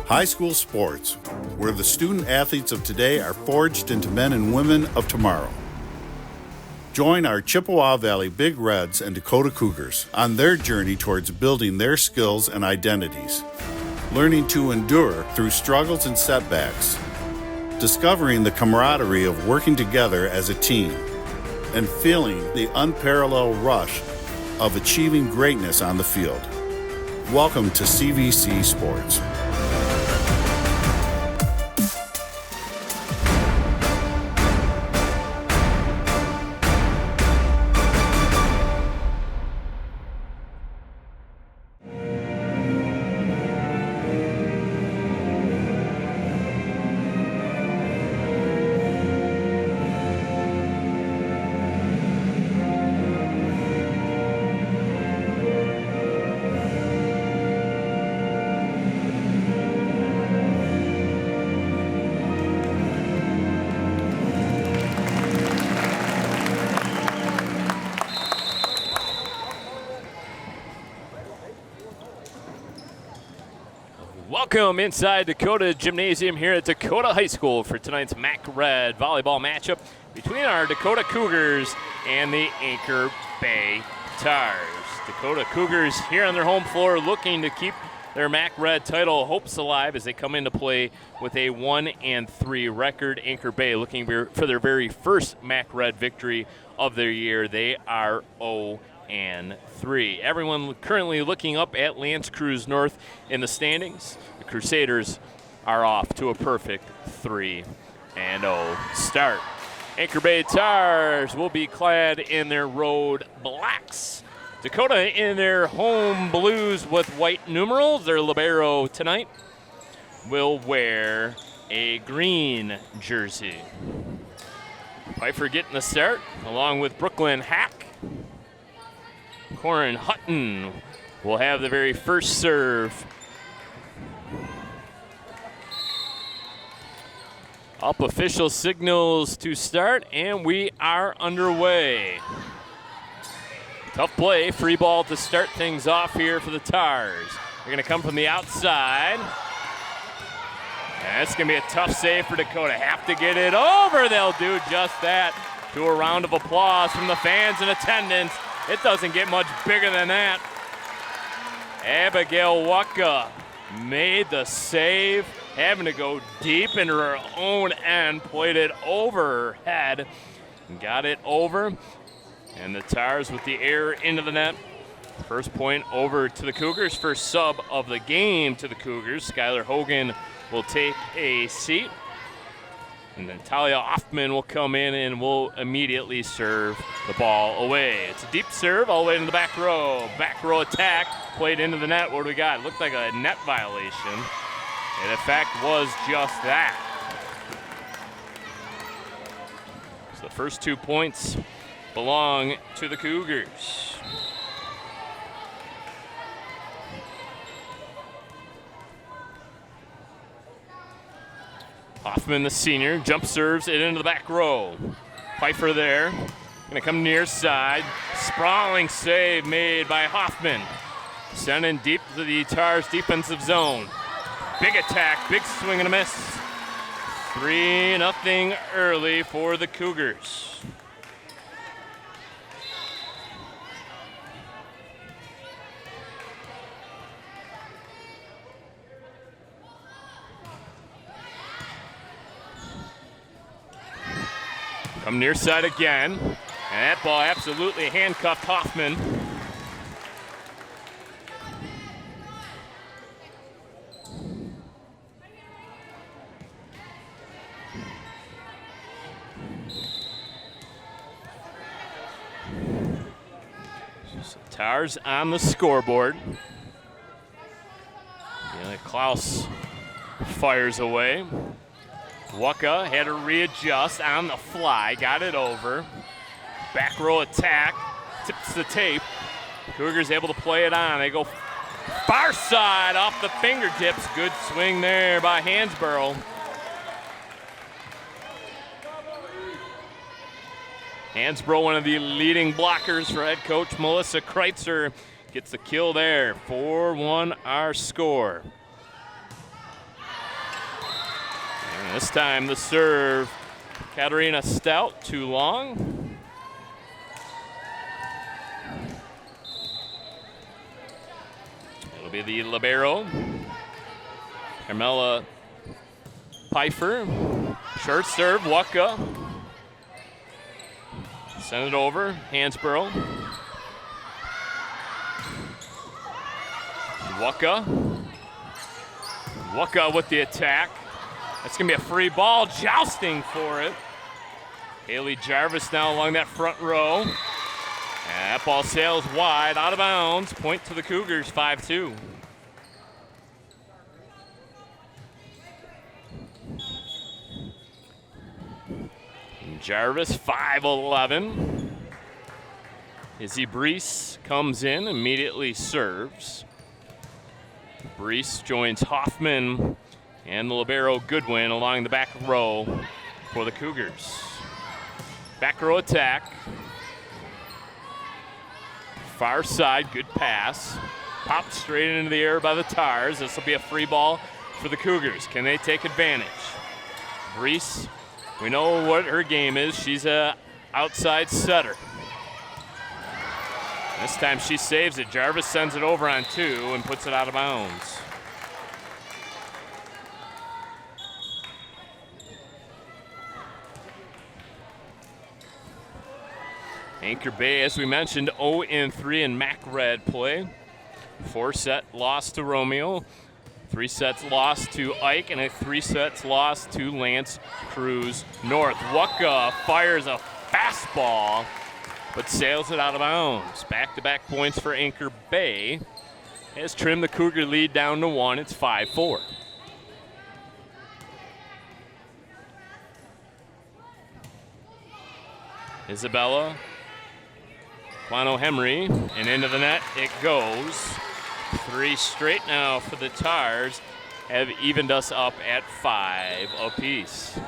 High school sports, where the student athletes of today are forged into men and women of tomorrow. Join our Chippewa Valley Big Reds and Dakota Cougars on their journey towards building their skills and identities, learning to endure through struggles and setbacks, discovering the camaraderie of working together as a team, and feeling the unparalleled rush of achieving greatness on the field. Welcome to CVC Sports. Welcome inside Dakota Gymnasium here at Dakota High School for tonight's MAC Red volleyball matchup between our Dakota Cougars and the Anchor Bay Tars. Dakota Cougars here on their home floor looking to keep their MAC Red title hopes alive as they come into play with a 1-3 record. Anchor Bay looking for their very first MAC Red victory of their year. They are 0-3. Everyone currently looking up at Lance Cruz North in the standings. The Crusaders are off to a perfect 3-0 start. Anchor Bay Tars will be clad in their road blacks. Dakota in their home blues with white numerals. Their libero tonight will wear a green jersey. Pfeiffer getting the start along with Brooklyn Hack. Corin Hutton will have the very first serve. Up official signals to start, and we are underway. Tough play, free ball to start things off here for the Tars. They're going to come from the outside. And it's going to be a tough save for Dakota. Have to get it over. They'll do just that. To a round of applause from the fans in attendance. It doesn't get much bigger than that. Abigail Waka made the save, having to go deep into her own end, played it over her head, and got it over. And the Tars with the error into the net. First point over to the Cougars. First sub of the game to the Cougars. Skylar Hogan will take a seat. And then Talia Hoffman will come in and will immediately serve the ball away. It's a deep serve all the way to the back row. Back row attack played into the net. What do we got? It looked like a net violation. It in fact was just that. So the first 2 points belong to the Cougars. Hoffman, the senior, jump serves it into the back row. Pfeiffer there, gonna come near side. Sprawling save made by Hoffman. Sending deep to the Tars defensive zone. Big attack, big swing and a miss. 3-0 early for the Cougars. Come near side again, and that ball absolutely handcuffed Hoffman. So Tars on the scoreboard. Klaus fires away. Waka had to readjust on the fly, got it over. Back row attack, tips the tape. Cougars able to play it on. They go far side off the fingertips. Good swing there by Hansborough. Hansborough, one of the leading blockers for head coach Melissa Kreitzer, gets the kill there. 4-1 our score. And this time the serve, Katarina Stout, too long. It'll be the libero, Carmela Pfeiffer. Short serve, Waka. Send it over, Hansborough. Waka with the attack. That's going to be a free ball, jousting for it. Haley Jarvis now along that front row. And that ball sails wide, out of bounds. Point to the Cougars, 5-2. Jarvis, 5'11". Izzy Brees comes in, immediately serves. Brees joins Hoffman and the libero Goodwin along the back row for the Cougars. Back row attack. Far side, good pass. Popped straight into the air by the Tars. This will be a free ball for the Cougars. Can they take advantage? Brees, we know what her game is. She's a outside setter. This time she saves it. Jarvis sends it over on 2 and puts it out of bounds. Anchor Bay, as we mentioned, 0-3 in MAC Red play. 4-set loss to Romeo, 3 sets lost to Ike, and a 3 sets loss to Lance Cruz North. Waka fires a fastball, but sails it out of bounds. Back-to-back points for Anchor Bay has trimmed the Cougar lead down to 1. It's 5-4. Isabella, Quano Henry, and into the net it goes. 3 straight now for the Tars have evened us up at 5 apiece.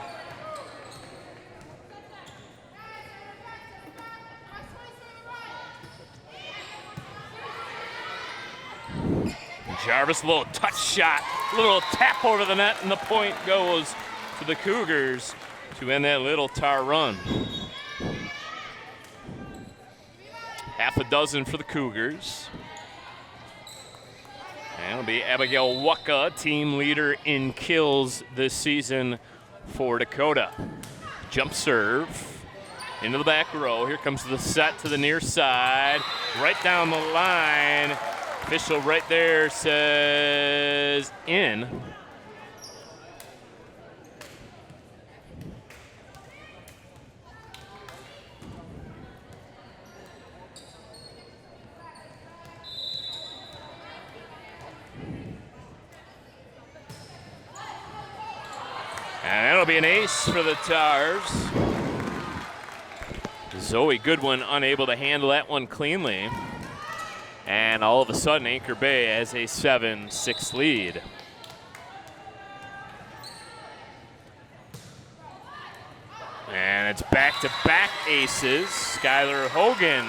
Jarvis, a little touch shot, a little tap over the net, and the point goes to the Cougars to end that little Tar run. Half a dozen for the Cougars. And it'll be Abigail Waka, team leader in kills this season for Dakota. Jump serve into the back row. Here comes the set to the near side, right down the line. Official right there says in. And that'll be an ace for the Tars. Zoe Goodwin unable to handle that one cleanly. And all of a sudden, Anchor Bay has a 7-6 lead. And it's back-to-back aces. Skylar Hogan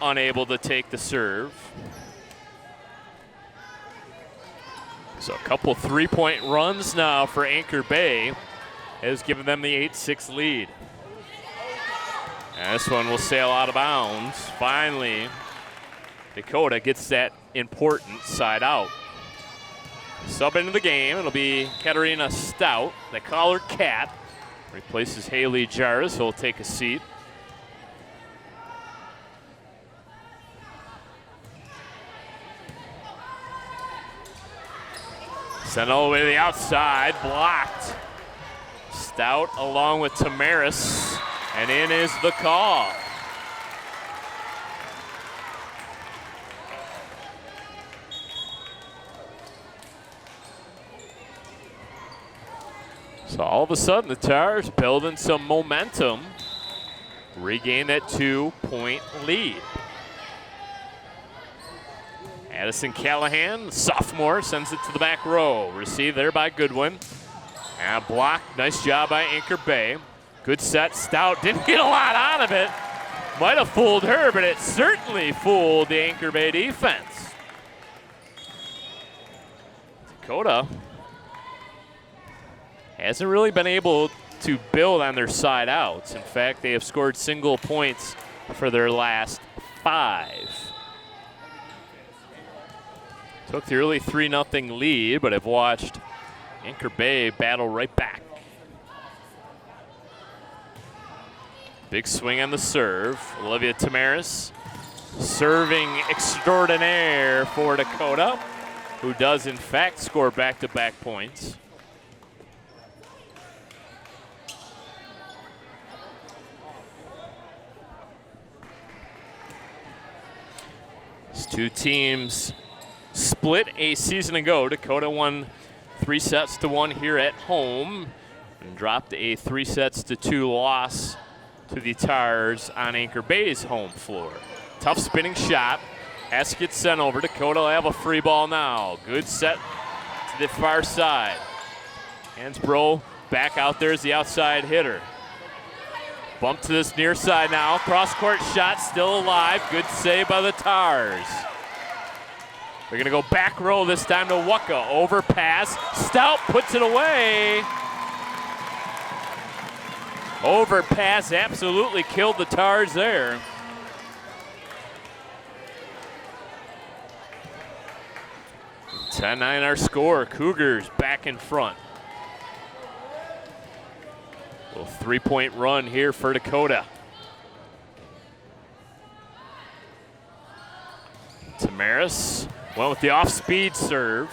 unable to take the serve. So a couple 3-point runs now for Anchor Bay has given them the 8-6 lead. And this one will sail out of bounds. Finally, Dakota gets that important side out. Sub into the game, it'll be Katarina Stout. They call her Cat. Replaces Haley Jarvis, who'll take a seat. Sent all the way to the outside, blocked. Stout along with Tamaris, and in is the call. So all of a sudden the Tars building some momentum, regain that 2-point lead. Addison Callahan, sophomore, sends it to the back row. Received there by Goodwin. And blocked, nice job by Anchor Bay. Good set, Stout didn't get a lot out of it. Might have fooled her, but it certainly fooled the Anchor Bay defense. Dakota hasn't really been able to build on their side outs. In fact, they have scored single points for their last 5. Took the early 3-0 lead, but have watched Anchor Bay battle right back. Big swing on the serve. Olivia Tamaris serving extraordinaire for Dakota, who does in fact score back-to-back points. These two teams split a season ago. Dakota won 3-1 here at home and dropped a 3-2 loss to the Tars on Anchor Bay's home floor. Tough spinning shot. Has to get sent over. Dakota will have a free ball now. Good set to the far side. Hansbrough back out there as the outside hitter. Bump to this near side now. Cross-court shot still alive. Good save by the Tars. They're going to go back row this time to Waka. Overpass. Stout puts it away. Overpass absolutely killed the Tars there. (10-9) our score. Cougars back in front. A little 3-point run here for Dakota. Tamaris went with the off-speed serve.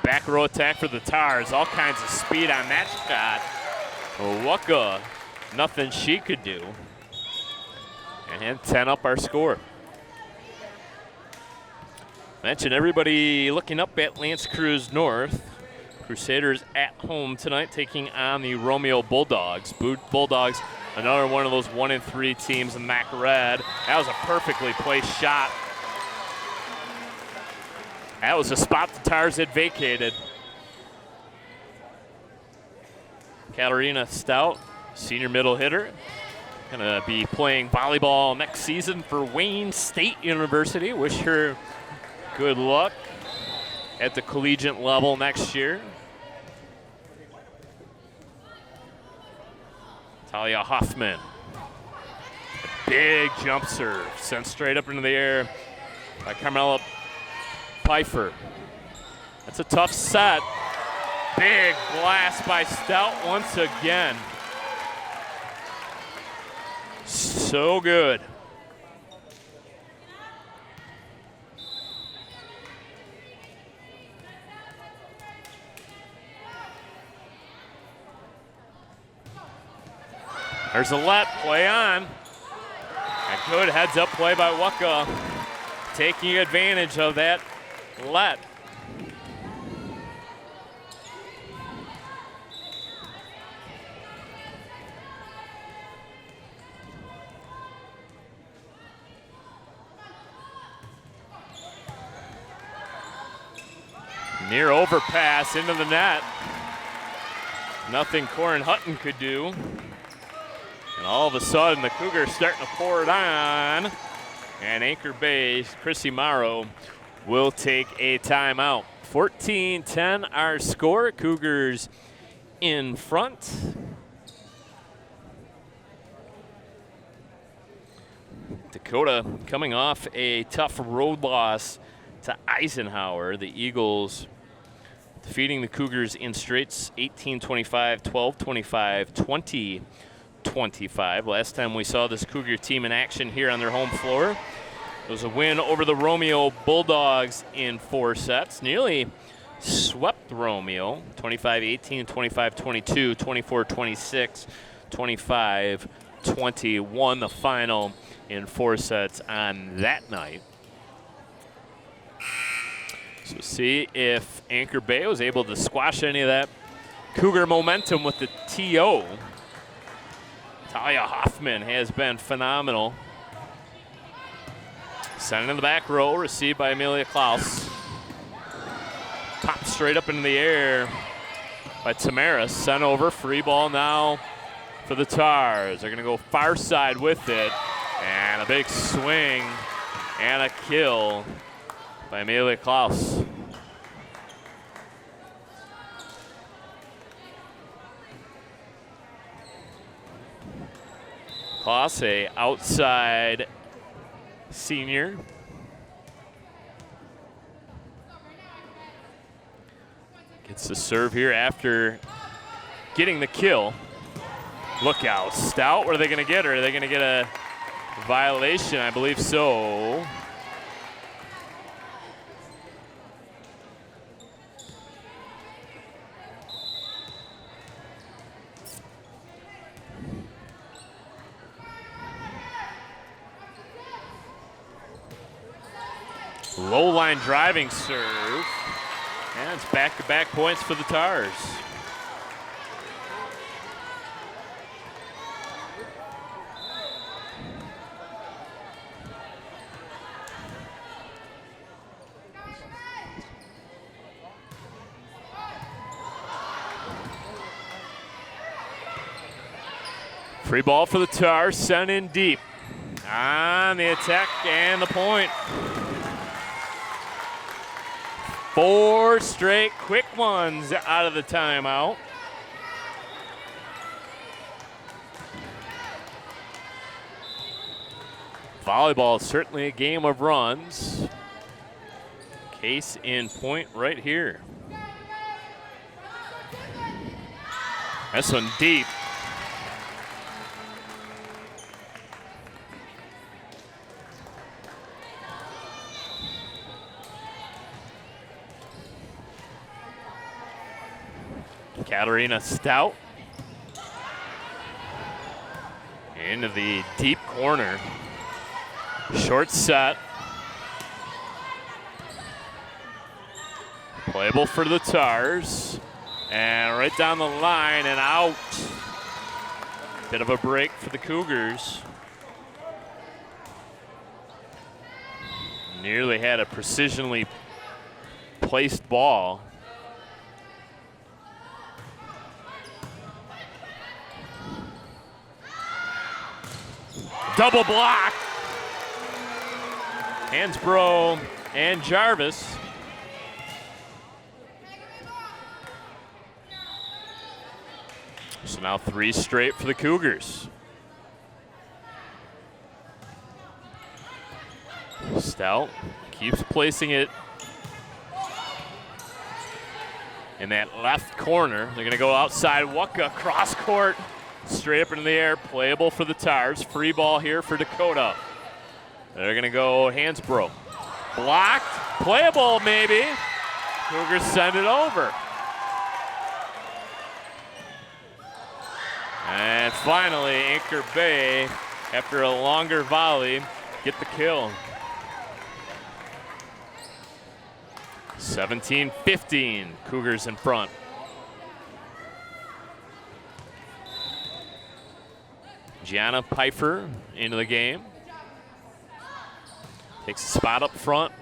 Back row attack for the Tars. All kinds of speed on that shot. Waka, nothing she could do. And 10 up our score. Mention everybody looking up at L'Anse Creuse North. Crusaders at home tonight taking on the Romeo Bulldogs. Bulldogs, another one of those 1-3 teams in MAC Red. That was a perfectly placed shot. That was a spot the Tars had vacated. Katarina Stout, senior middle hitter. Gonna be playing volleyball next season for Wayne State University. Wish her good luck at the collegiate level next year. Talia Hoffman. A big jump serve sent straight up into the air by Carmela Pfeiffer. That's a tough set. Big blast by Stout once again. So good. There's a let, play on. A good heads-up play by Waka, taking advantage of that let. Near overpass into the net. Nothing Corin Hutton could do. And all of a sudden, the Cougars starting to pour it on. And Anchor Bay's Chrissy Morrow will take a timeout. 14-10 our score. Cougars in front. Dakota coming off a tough road loss to Eisenhower. The Eagles defeating the Cougars in straights 18-25, 12-25, 20-25. Last time we saw this Cougar team in action here on their home floor, it was a win over the Romeo Bulldogs in 4 sets. Nearly swept Romeo, 25-18, 25-22, 24-26, 25-20. Won the final in 4 sets on that night. So see if Anchor Bay was able to squash any of that Cougar momentum with the TO. Talia Hoffman has been phenomenal. Sent in the back row, received by Amelia Klaus. Popped straight up into the air by Tamaris. Sent over, free ball now for the Tars. They're gonna go far side with it. And a big swing and a kill by Amelia Klaus. Toss, a outside senior. Gets the serve here after getting the kill. Look out, Stout, what are they gonna get her? Are they gonna get a violation? I believe so. Low line driving serve. And it's back-to-back points for the Tars. Free ball for the Tars, sent in deep. On the attack and the point. 4 straight quick ones out of the timeout. Volleyball is certainly a game of runs. Case in point right here. This one deep. Katarina Stout into the deep corner. Short set. Playable for the Tars. And right down the line and out. Bit of a break for the Cougars. Nearly had a precisionally placed ball. Double block. Hansbrough and Jarvis. So now 3 straight for the Cougars. Stout keeps placing it in that left corner. They're going to go outside. Waka cross court. Straight up into the air, playable for the Tars. Free ball here for Dakota. They're gonna go Hansbrough. Blocked, playable maybe. Cougars send it over. And finally, Anchor Bay, after a longer volley, get the kill. 17-15, Cougars in front. Gianna Pfeiffer into the game. Takes a spot up front.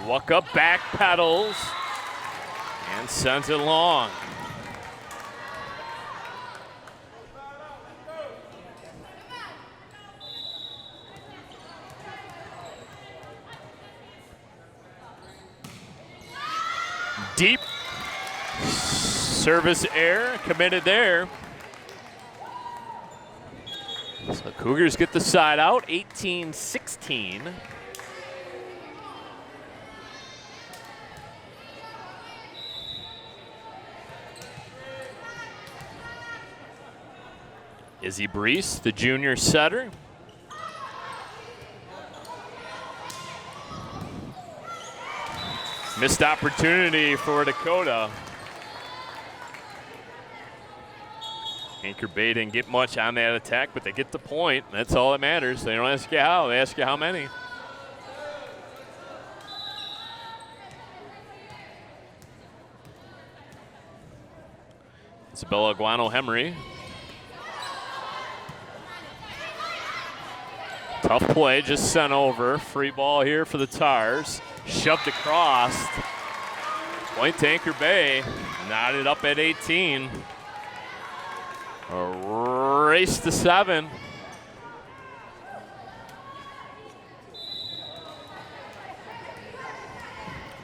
Waka back pedals and sends it long. Deep service error committed there. So Cougars get the side out, 18-16. Izzy Brees, the junior setter. Missed opportunity for Dakota. Anchor Bay didn't get much on that attack, but they get the point. That's all that matters. They don't ask you how, they ask you how many. Isabella Guano-Hemery. Tough play, just sent over. Free ball here for the Tars. Shoved across. Point to Anchor Bay. Knotted up at 18. A race to 7.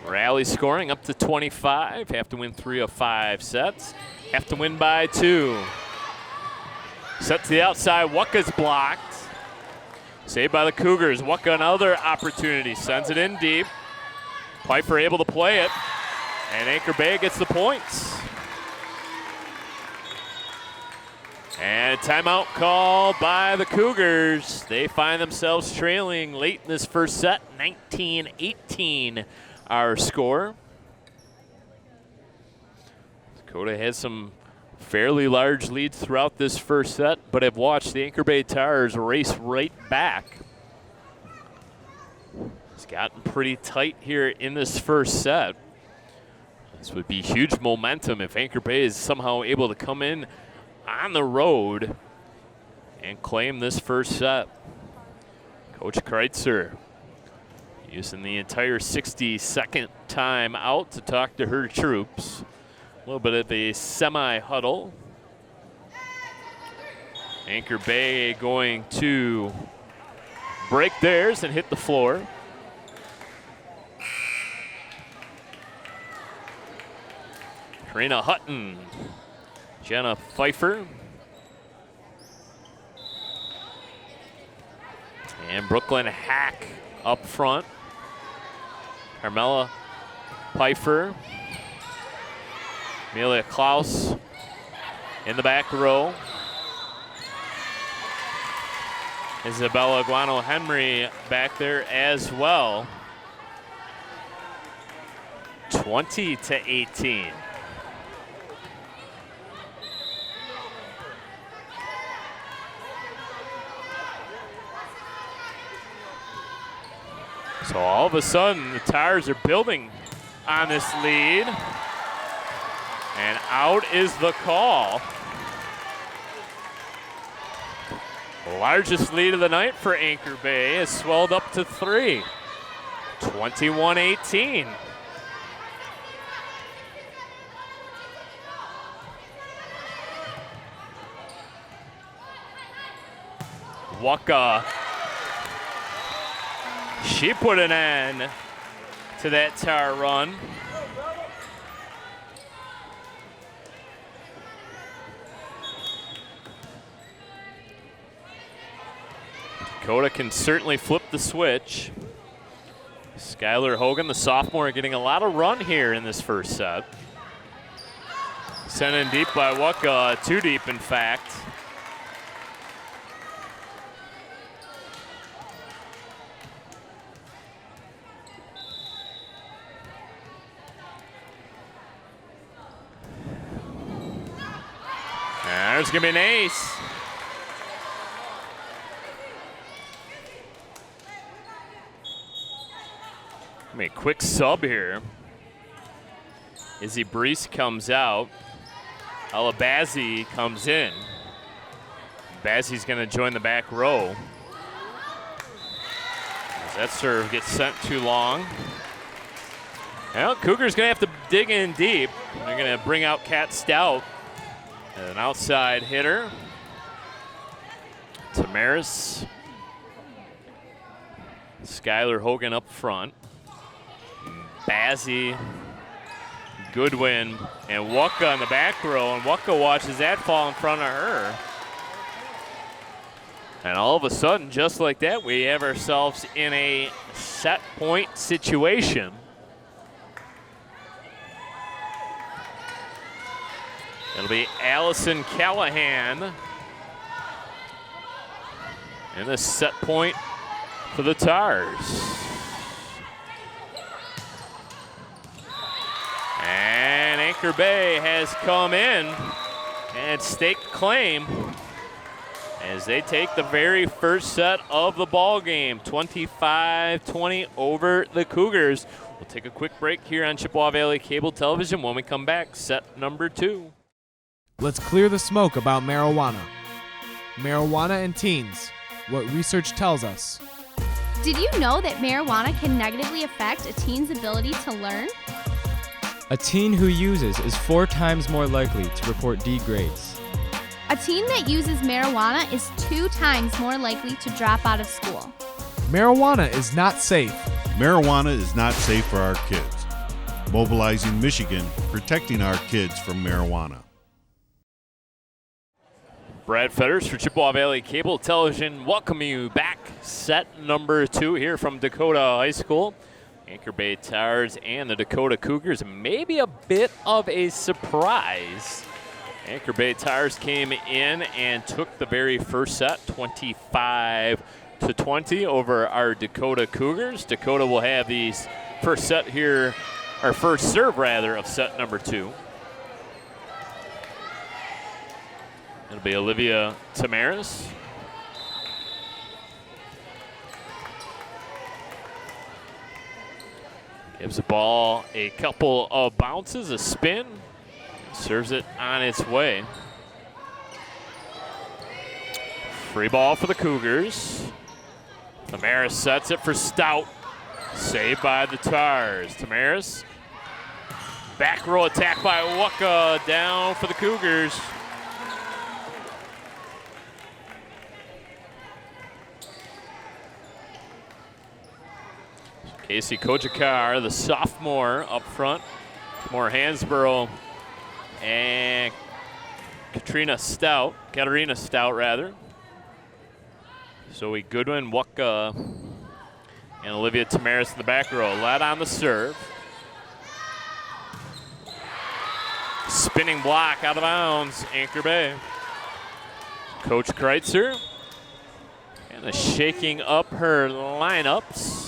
Rally scoring up to 25. Have to win 3 of 5 sets. Have to win by 2. Set to the outside, Waka's blocked. Saved by the Cougars. Waka another opportunity, sends it in deep. Pfeiffer able to play it, and Anchor Bay gets the points. And timeout called by the Cougars. They find themselves trailing late in this first set, 19-18 our score. Dakota has some fairly large leads throughout this first set, but have watched the Anchor Bay Tars race right back. It's gotten pretty tight here in this first set. This would be huge momentum if Anchor Bay is somehow able to come in on the road and claim this first set. Coach Kreitzer using the entire 60-second time out to talk to her troops. A little bit of a semi-huddle. Anchor Bay going to break theirs and hit the floor. Karina Hutton, Jenna Pfeiffer, and Brooklyn Hack up front. Carmela Pfeiffer, Amelia Klaus in the back row. Isabella Guano-Henry back there as well. 20-18. So all of a sudden, the Tars are building on this lead. And out is the call. The largest lead of the night for Anchor Bay has swelled up to 3. 21-18. Waka. She put an end to that Tar run. Dakota can certainly flip the switch. Skylar Hogan, the sophomore, getting a lot of run here in this first set. Sent in deep by Waka, too deep in fact. There's going to be an ace. A quick sub here. Izzy Brees comes out. Alabazi comes in. Bazzi's going to join the back row. As that serve gets sent too long. Well, Cougars going to have to dig in deep. They're going to bring out Kat Stout. An outside hitter. Tamaris. Skylar Hogan up front. Bazzi, Goodwin, and Waka in the back row, and Waka watches that fall in front of her. And all of a sudden, just like that, we have ourselves in a set point situation. It'll be Allison Callahan in the set point for the Tars. And Anchor Bay has come in and staked claim as they take the very first set of the ball game, 25-20 over the Cougars. We'll take a quick break here on Chippewa Valley Cable Television. When we come back, set number 2. Let's clear the smoke about marijuana. Marijuana and teens, what research tells us. Did you know that marijuana can negatively affect a teen's ability to learn? A teen who uses is 4 times more likely to report D grades. A teen that uses marijuana is 2 times more likely to drop out of school. Marijuana is not safe. Marijuana is not safe for our kids. Mobilizing Michigan, protecting our kids from marijuana. Brad Fetters for Chippewa Valley Cable Television. Welcome you back. Set number 2 here from Dakota High School. Anchor Bay Towers and the Dakota Cougars. Maybe a bit of a surprise. Anchor Bay Towers came in and took the very first set, 25-20 over our Dakota Cougars. Dakota will have the first set here, or first serve rather, of set number 2. It'll be Olivia Tamaris. Gives the ball a couple of bounces, a spin. Serves it on its way. Free ball for the Cougars. Tamaris sets it for Stout. Saved by the Tars. Tamaris. Back row attack by Waka. Down for the Cougars. Casey Kojakar, the sophomore, up front. More Hansborough and Katarina Stout, rather. Zoe Goodwin, Waka, and Olivia Tamaris in the back row. Led on the serve. Spinning block out of bounds, Anchor Bay. Coach Kreitzer, kind of shaking up her lineups.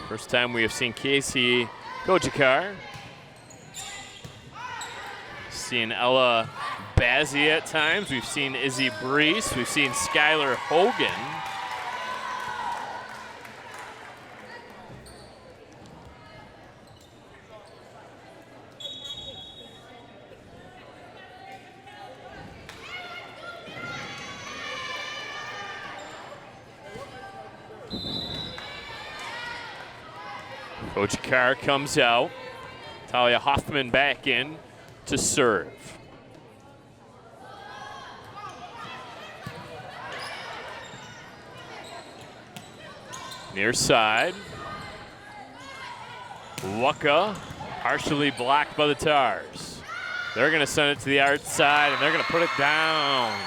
First time we have seen Casey Kojakar. Seen Ella Bazzi at times. We've seen Izzy Brees. We've seen Skylar Hogan. Kojakar comes out. Talia Hoffman back in to serve. Near side. Waka partially blocked by the Tars. They're going to send it to the outside and they're going to put it down.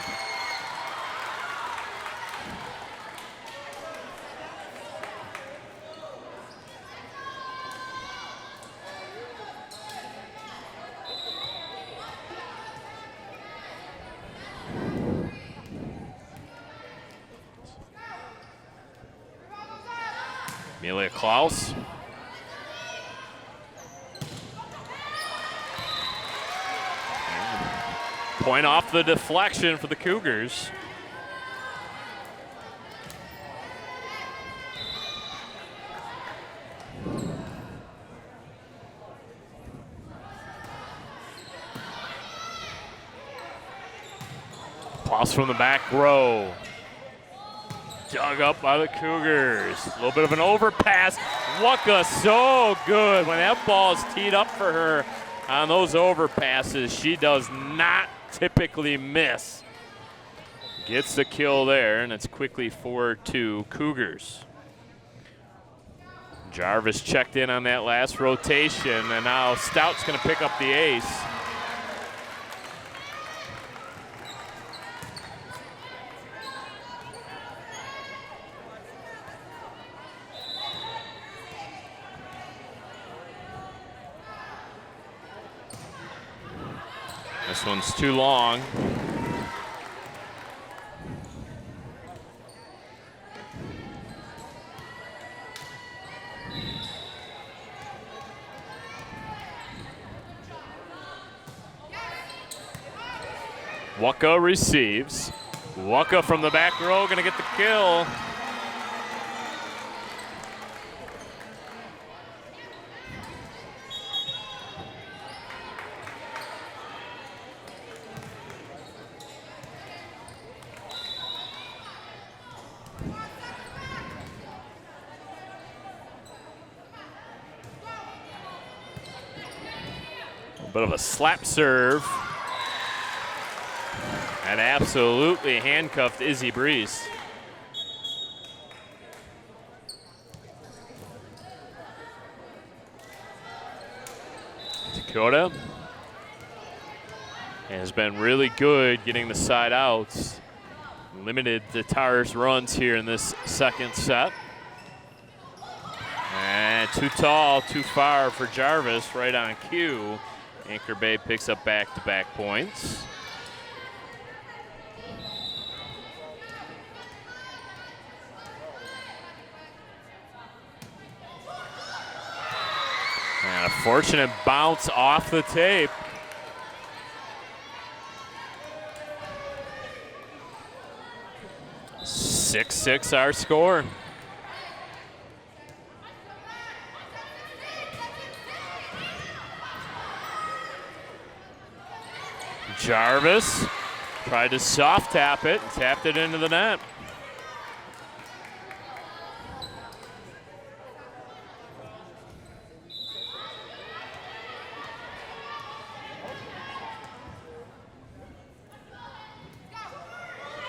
Amelia Klaus. Point off the deflection for the Cougars. Klaus from the back row. Dug up by the Cougars. A little bit of an overpass. Waka so good. When that ball is teed up for her on those overpasses, she does not typically miss. Gets the kill there, and it's quickly 4-2 Cougars. Jarvis checked in on that last rotation, and now Stout's going to pick up the ace. This one's too long. Waka receives. Waka from the back row, gonna get the kill. A bit of a slap serve. And absolutely handcuffed Izzy Brees. Dakota has been really good getting the side outs. Limited the Tars' runs here in this second set. And too tall, too far for Jarvis, right on cue. Anchor Bay picks up back-to-back points. And a fortunate bounce off the tape. Six our score. Jarvis tried to soft tap it, tapped it into the net.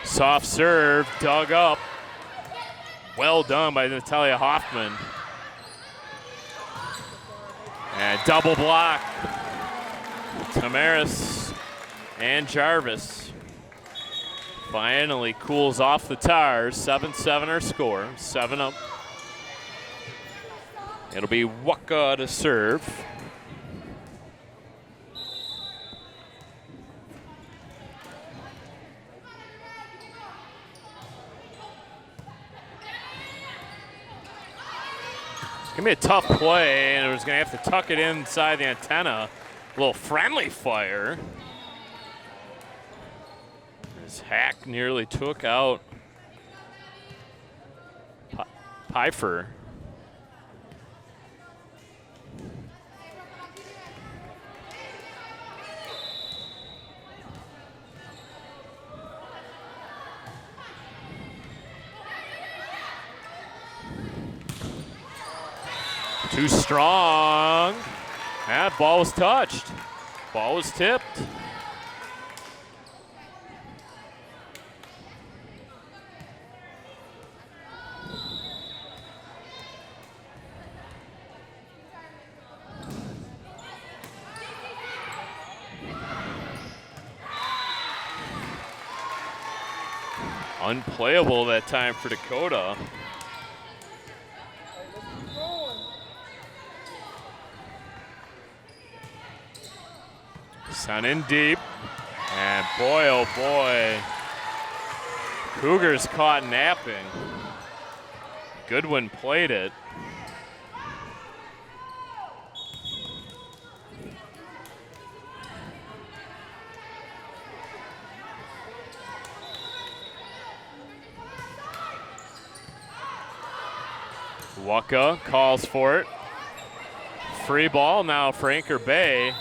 Soft serve, dug up. Well done by Natalia Hoffman. And double block. Tamaris and Jarvis finally cools off the Tars. 7-7 our score, 7 up. It'll be Waka to serve. It's gonna be a tough play, and it was gonna have to tuck it inside the antenna. A little friendly fire. As Hack nearly took out Pfeiffer. Too strong. That ball was touched. Ball was tipped. Unplayable that time for Dakota. Sun in deep, and boy, oh boy, Cougars caught napping. Goodwin played it. Waka calls for it. Free ball now for Anchor Bay.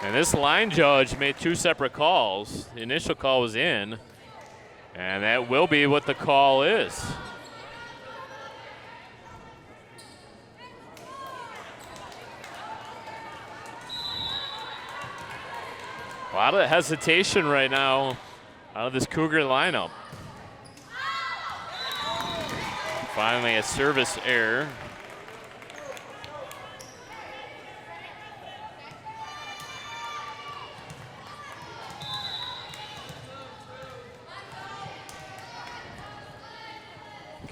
And this line judge made two separate calls. The initial call was in, and that will be what the call is. A lot of hesitation right now out of this Cougar lineup. Finally, a service error.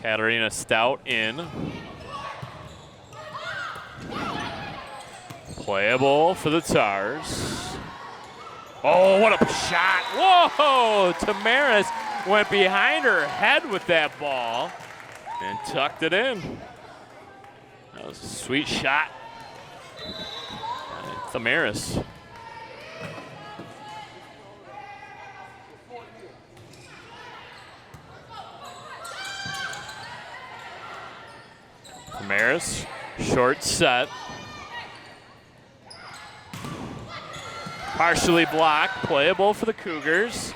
Katarina Stout in. Playable for the Tars. Oh, what a shot. Whoa, Tamaris went behind her head with that ball and tucked it in. That was a sweet shot. Tamaris. Tamaris, short set. Partially blocked, playable for the Cougars.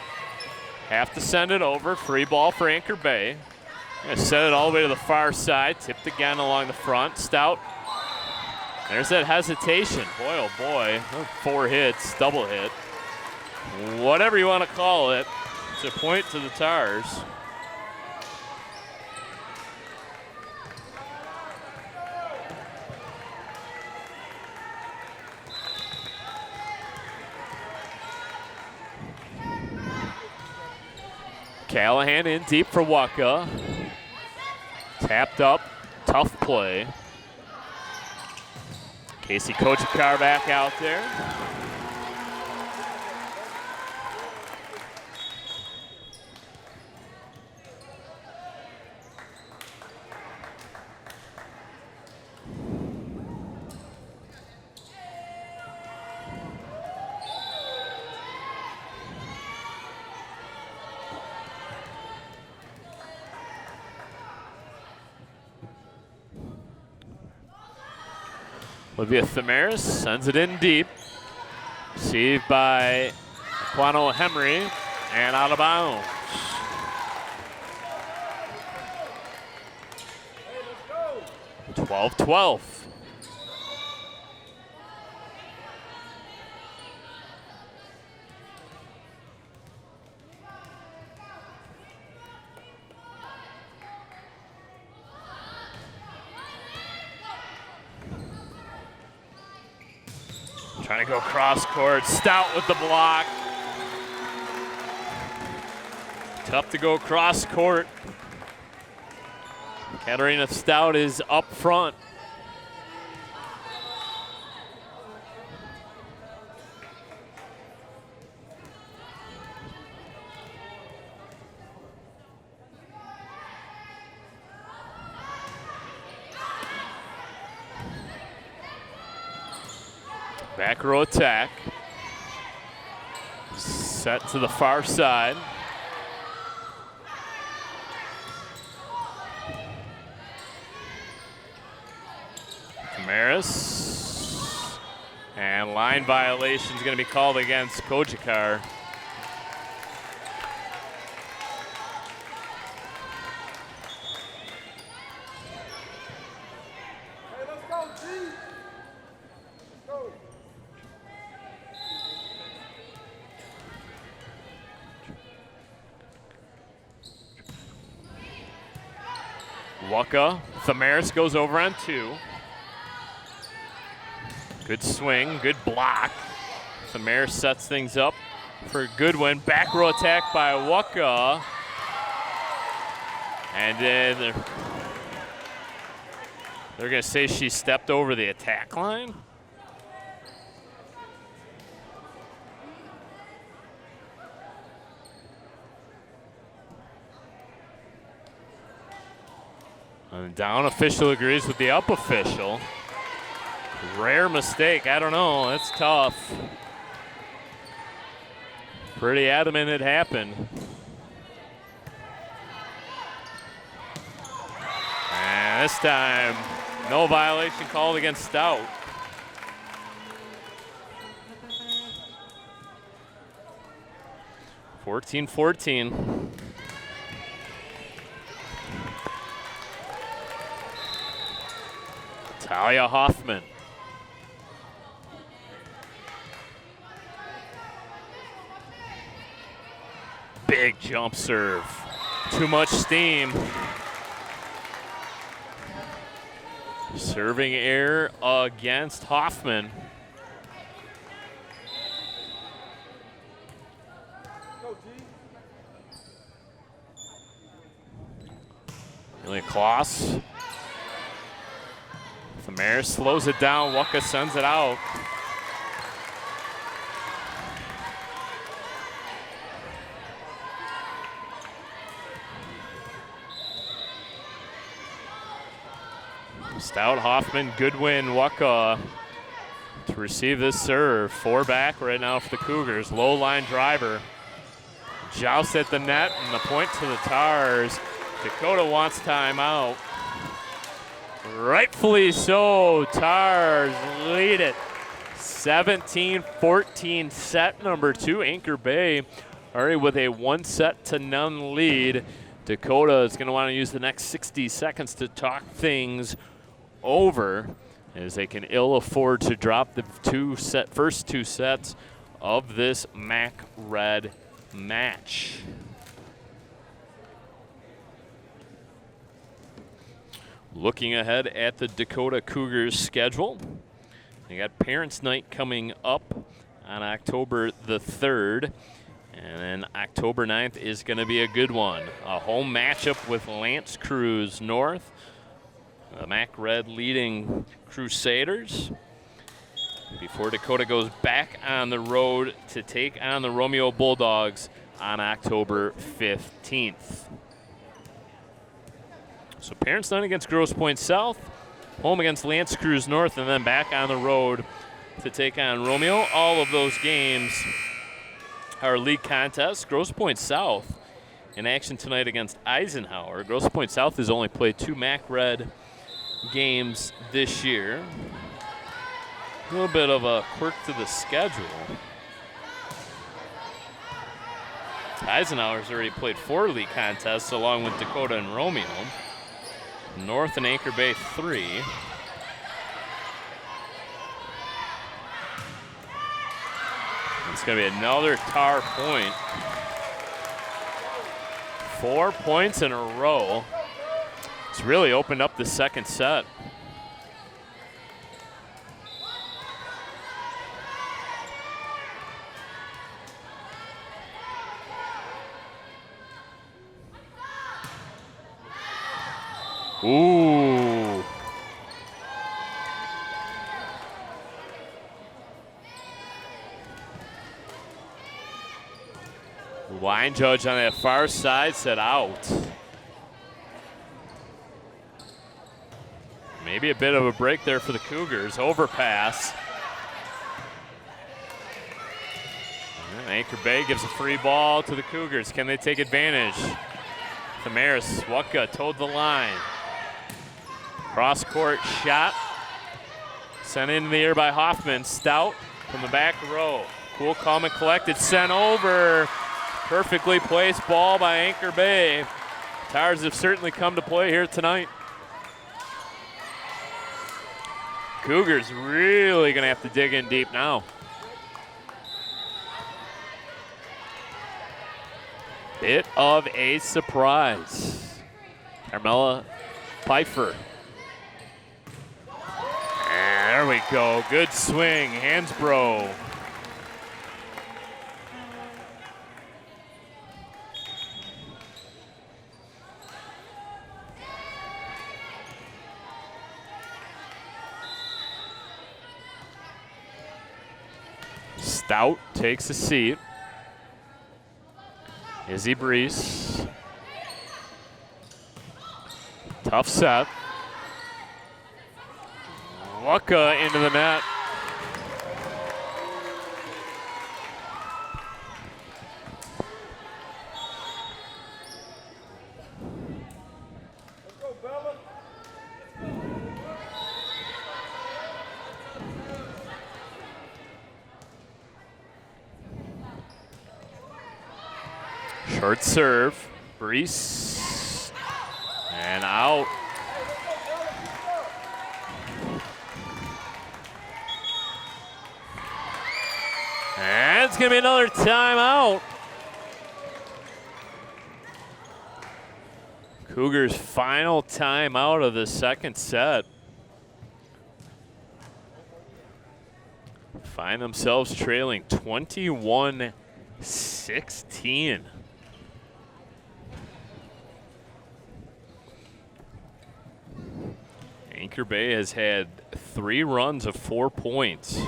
Have to send it over, free ball for Anchor Bay. Gonna set it all the way to the far side, tipped again along the front. Stout, there's that hesitation. Boy, oh boy, 4 hits, double hit. Whatever you want to call it, it's a point to the Tars. Callahan in deep for Waka. Tapped up, tough play. Casey Kochikar back out there. Olivia Thamaris sends it in deep. Received by Aquano Henry and out of bounds. Hey, 12-12. Trying to go cross court. Stout with the block. Tough to go cross court. Katarina Stout is up front. Back row attack. Set to the far side. Camaris. And line violation is going to be called against Kochikar. Waka, Thamaris goes over on two. Good swing, good block. Thamaris sets things up for Goodwin. Back row attack by Waka. And then they're going to say she stepped over the attack line. And down official agrees with the up official. Rare mistake. I don't know. That's tough. Pretty adamant it happened. And this time, no violation called against Stout. (14-14). Talia Hoffman. Big jump serve. Too much steam. Serving error against Hoffman. Really Kloss. Thamaris slows it down. Waka sends it out. Stout, Hoffman, Goodwin, Waka to receive this serve. 4 back right now for the Cougars. Low line driver. Joust at the net and the point to the Tars. Dakota wants timeout. Rightfully so. Tars lead it. 17-14 set number 2. Anchor Bay already with a 1-0 lead. Dakota is going to want to use the next 60 seconds to talk things over, as they can ill afford to drop the first two sets of this MAC Red match. Looking ahead at the Dakota Cougars schedule, they got Parents' Night coming up on October the 3rd, And then October 9th is going to be a good one. A home matchup with L'Anse Creuse North. The Mac Red leading Crusaders. Before Dakota goes back on the road to take on the Romeo Bulldogs on October 15th. So Parents Night against Grosse Pointe South, home against L'Anse Creuse North, and then back on the road to take on Romeo. All of those games are league contests. Grosse Pointe South in action tonight against Eisenhower. Grosse Pointe South has only played 2 Mac Red games this year. A little bit of a quirk to the schedule. Eisenhower's already played 4 league contests along with Dakota and Romeo. North and Anchor Bay 3. It's going to be another Tar point. 4 points in a row. It's really opened up the second set. Ooh. Line judge on that far side said out. Maybe a bit of a break there for the Cougars. Overpass. And Anchor Bay gives a free ball to the Cougars. Can they take advantage? Thamaris Waka towed the line. Cross court shot. Sent in the air by Hoffman. Stout from the back row. Cool, calm, and collected. Sent over. Perfectly placed ball by Anchor Bay. Tars have certainly come to play here tonight. Cougars really going to have to dig in deep now. Bit of a surprise. Carmela Pfeiffer. And there we go. Good swing. Hansbrough. Stout takes a seat. Izzy Brees. Tough set. Waka into the net. Short serve, Brees, and out. And it's going to be another timeout. Cougars' final timeout of the second set. Find themselves trailing 21-16. Anchor Bay has had 3 runs of 4 points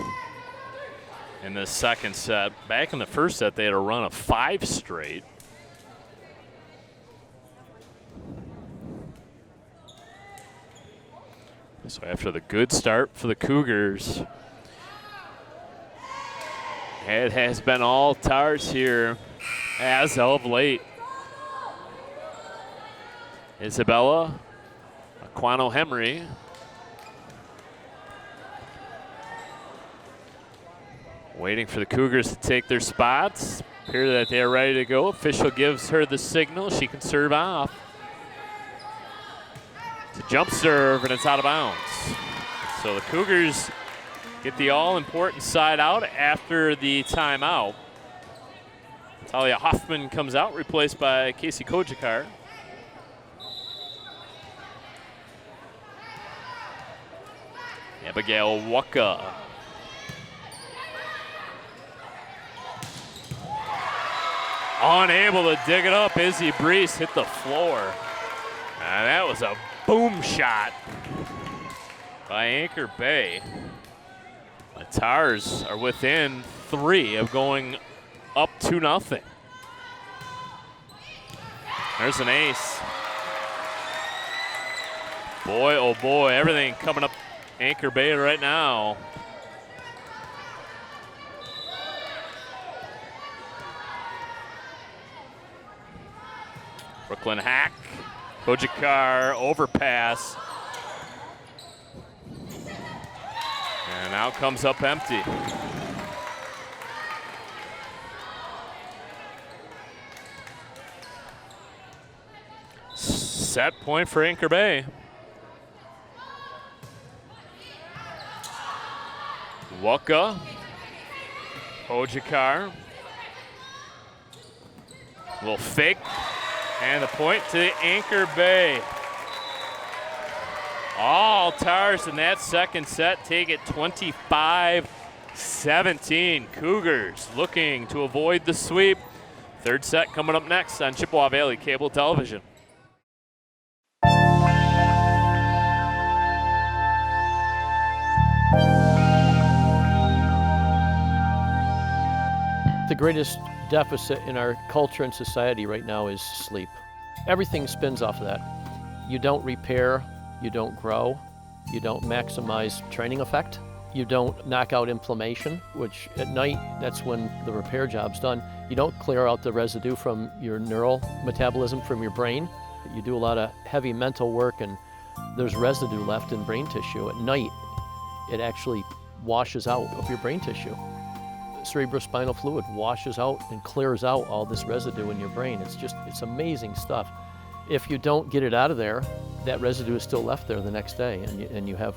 in the second set. Back in the first set, they had a run of 5 straight. So after the good start for the Cougars, it has been all Tars here as of late. Isabella Aquano Henry. Waiting for the Cougars to take their spots. Appear that they are ready to go. Official gives her the signal. She can serve off. It's a jump serve, and it's out of bounds. So the Cougars get the all-important side out after the timeout. Talia Hoffman comes out, replaced by Casey Kojakar. Abigail Waka. Unable to dig it up. Izzy Brees hit the floor. And that was a boom shot by Anchor Bay. The Tars are within 3 of going up 2-0. There's an ace. Boy, oh boy, everything coming up Anchor Bay right now. Brooklyn hack. Kojakar overpass. And now comes up empty. Set point for Anchor Bay. Waka. Kojakar. Little fake. And the point to Anchor Bay. All Tars in that second set take it 25-17. Cougars looking to avoid the sweep. Third set coming up next on Chippewa Valley Cable Television. The greatest deficit in our culture and society right now is sleep. Everything spins off of that. You don't repair, you don't grow, you don't maximize training effect, you don't knock out inflammation, which at night, that's when the repair job's done. You don't clear out the residue from your neural metabolism from your brain. You do a lot of heavy mental work and there's residue left in brain tissue. At night, it actually washes out of your brain tissue. Cerebrospinal fluid washes out and clears out all this residue in your brain. It's amazing stuff. If you don't get it out of there, that residue is still left there the next day, and you have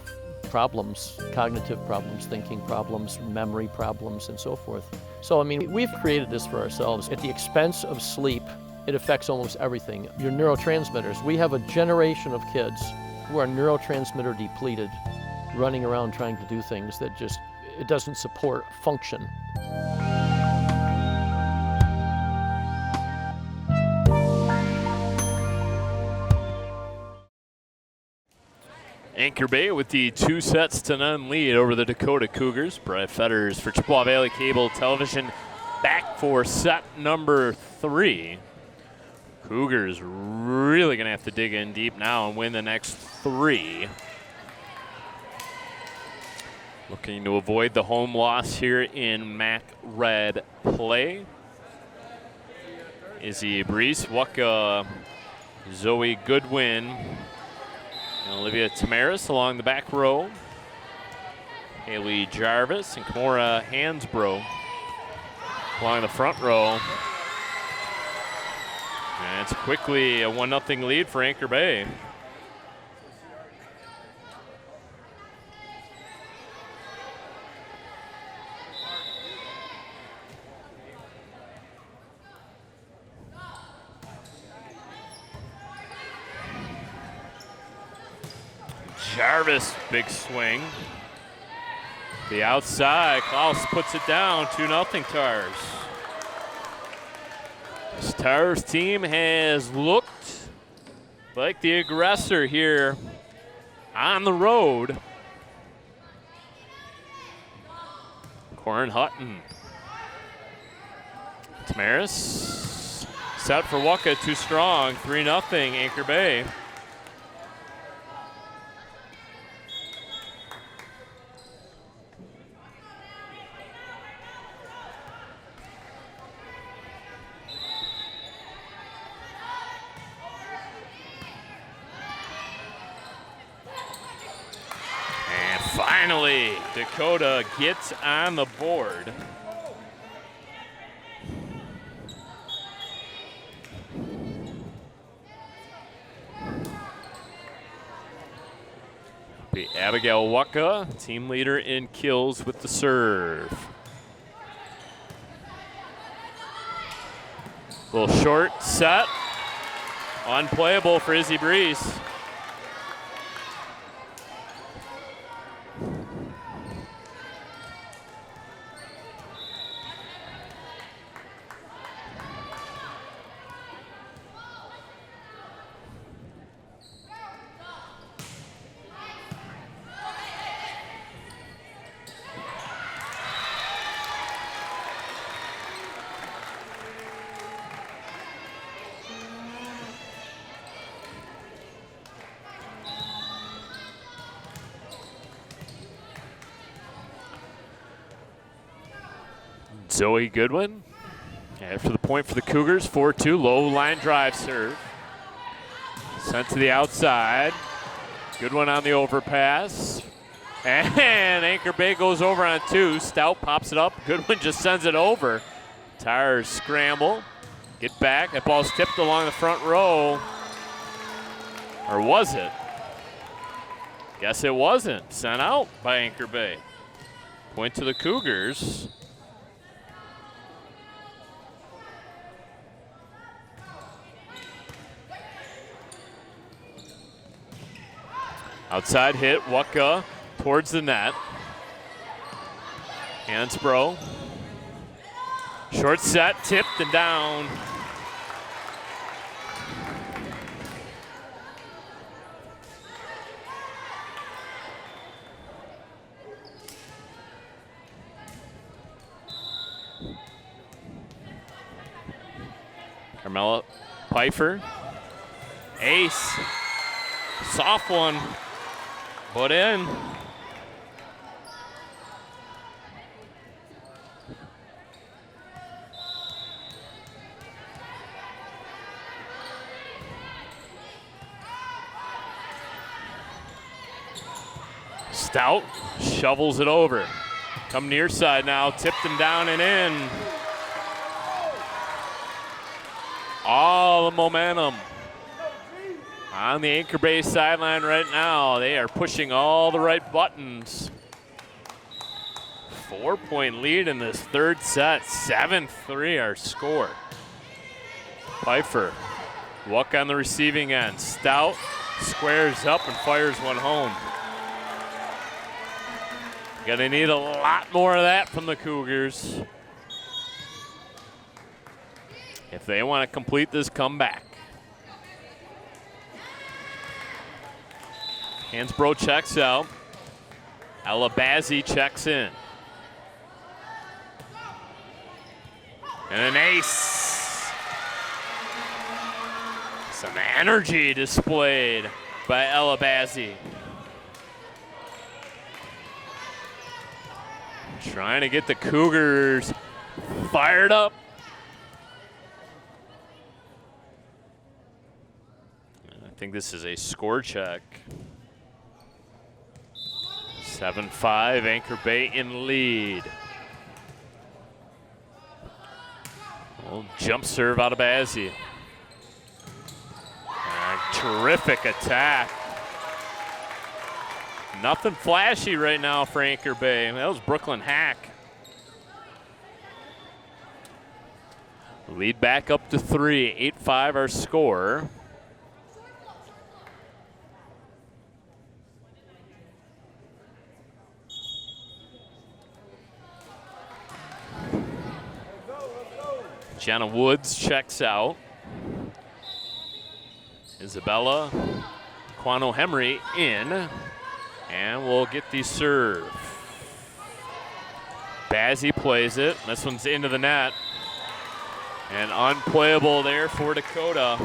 problems, cognitive problems, thinking problems, memory problems, and so forth. So, I mean, we've created this for ourselves. At the expense of sleep, it affects almost everything. Your neurotransmitters. We have a generation of kids who are neurotransmitter depleted, running around trying to do things that just, it doesn't support function. Anchor Bay with the 2-0 lead over the Dakota Cougars. Brett Fetters for Chippewa Valley Cable Television back for set number 3. Cougars really going to have to dig in deep now and win the next 3. Looking to avoid the home loss here in MAC Red play. Izzy Brees, Waka, Zoe Goodwin, and Olivia Tamaris along the back row. Haley Jarvis and Kimora Hansbrough along the front row. And it's quickly a 1-0 lead for Anchor Bay. Jarvis, big swing. The outside, Klaus puts it down, 2-0 Tars. This Tars team has looked like the aggressor here on the road. Corin Hutton. Tamaris, set for Waka, too strong, 3-0 Anchor Bay. Finally, Dakota gets on the board. Be Abigail Waka, team leader in kills with the serve. Little short set, unplayable for Izzy Brees. Zoe Goodwin after the point for the Cougars. 4-2, low line drive serve. Sent to the outside. Goodwin on the overpass. And Anchor Bay goes over on 2. Stout pops it up. Goodwin just sends it over. Tires scramble. Get back. That ball's tipped along the front row. Or was it? Guess it wasn't. Sent out by Anchor Bay. Point to the Cougars. Outside hit, Waka towards the net. Hansbrough. Short set, tipped and down. Carmela Pfeiffer. Ace. Soft one. Put in. Stout shovels it over. Come near side now, tipped and down and in. All the momentum on the Anchor Bay sideline right now. They are pushing all the right buttons. 4-point lead in this third set. 7-3 our score. Pfeiffer, Wuck on the receiving end. Stout squares up and fires one home. Gonna need a lot more of that from the Cougars if they want to complete this comeback. Hansbrough checks out. Alabazi checks in. And an ace. Some energy displayed by Alabazi. Trying to get the Cougars fired up. I think this is a score check. 7-5, Anchor Bay in lead. Well, jump serve out of Bazzi. Terrific attack. Nothing flashy right now for Anchor Bay. That was Brooklyn Hack. Lead back up to 3, 8-5 our score. Jenna Woods checks out. Isabella Quano-Hemry in. And we'll get the serve. Bazzi plays it. This one's into the net. And unplayable there for Dakota.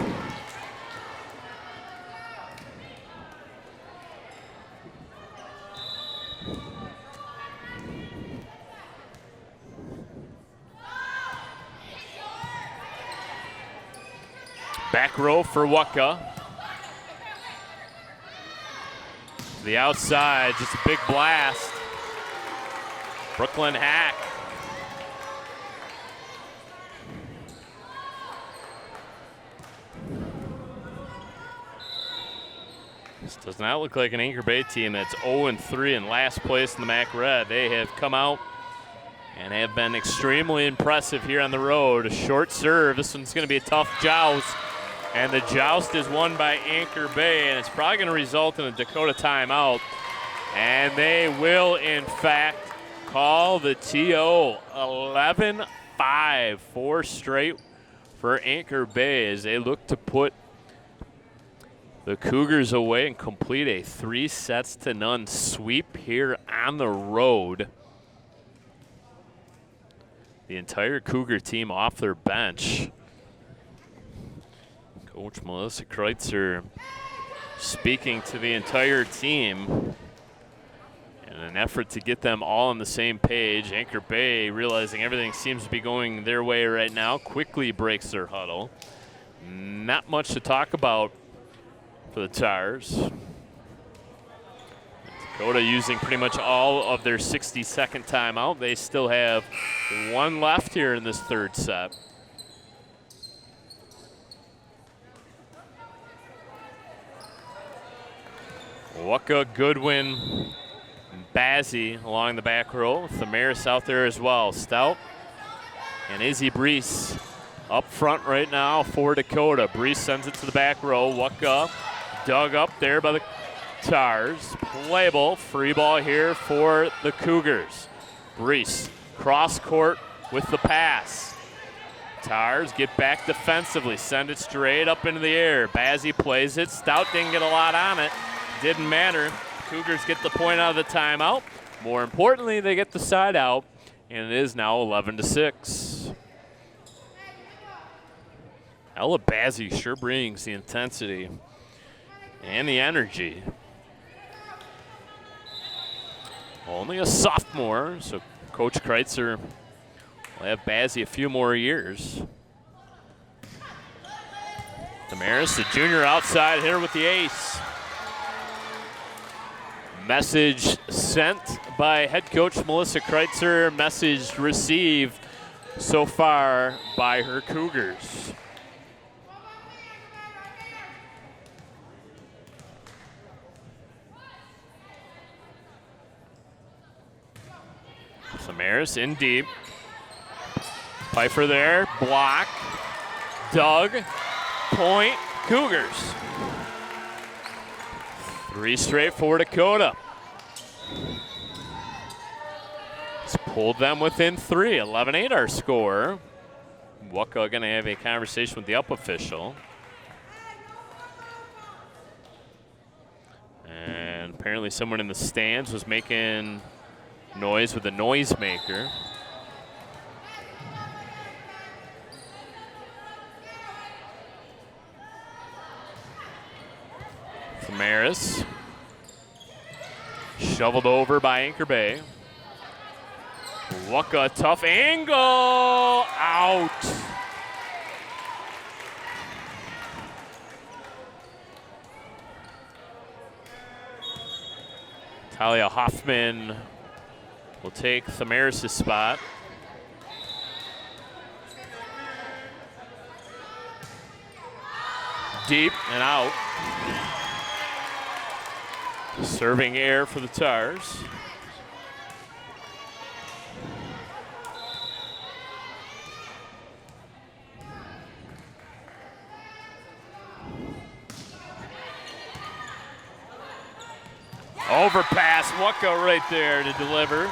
Back row for Waka. The outside, just a big blast. Brooklyn Hack. This does not look like an Anchor Bay team that's 0-3 in last place in the MAC Red. They have come out and have been extremely impressive here on the road. A short serve. This one's going to be a tough joust. And the joust is won by Anchor Bay, and it's probably going to result in a Dakota timeout. And they will, in fact, call the TO. 11-5, 4 straight for Anchor Bay as they look to put the Cougars away and complete a 3-0 sweep here on the road. The entire Cougar team off their bench. Coach Melissa Kreutzer speaking to the entire team In an effort to get them all on the same page, Anchor Bay, realizing everything seems to be going their way right now, quickly breaks their huddle. Not much to talk about for the Tars. Dakota using pretty much all of their 60-second timeout. They still have one left here in this third set. Waka, Goodwin, Bazzi along the back row. Thamaris out there as well. Stout and Izzy Brees up front right now for Dakota. Brees sends it to the back row. Waka dug up there by the Tars. Playable, free ball here for the Cougars. Brees cross court with the pass. Tars get back defensively, send it straight up into the air. Bazzi plays it. Stout didn't get a lot on it. Didn't matter. Cougars get the point out of the timeout. More importantly, they get the side out, and it is now 11-6. Ella Bazzi sure brings the intensity and the energy. Only a sophomore, so Coach Kreitzer will have Bazzi a few more years. Damaris, the junior outside hitter with the ace. Message sent by head coach Melissa Kreitzer. Message received so far by her Cougars. Samaris in deep. Pfeiffer there, block. Doug, point, Cougars. 3 straight for Dakota. It's pulled them within 3. 11-8 our score. Waka going to have a conversation with the up official. And apparently someone in the stands was making noise with a noisemaker. Maris. Shoveled over by Anchor Bay. Waka, tough angle. Out. Talia Hoffman will take Thamaris' spot. Deep and out. Serving air for the Tars. Overpass, Waka right there to deliver.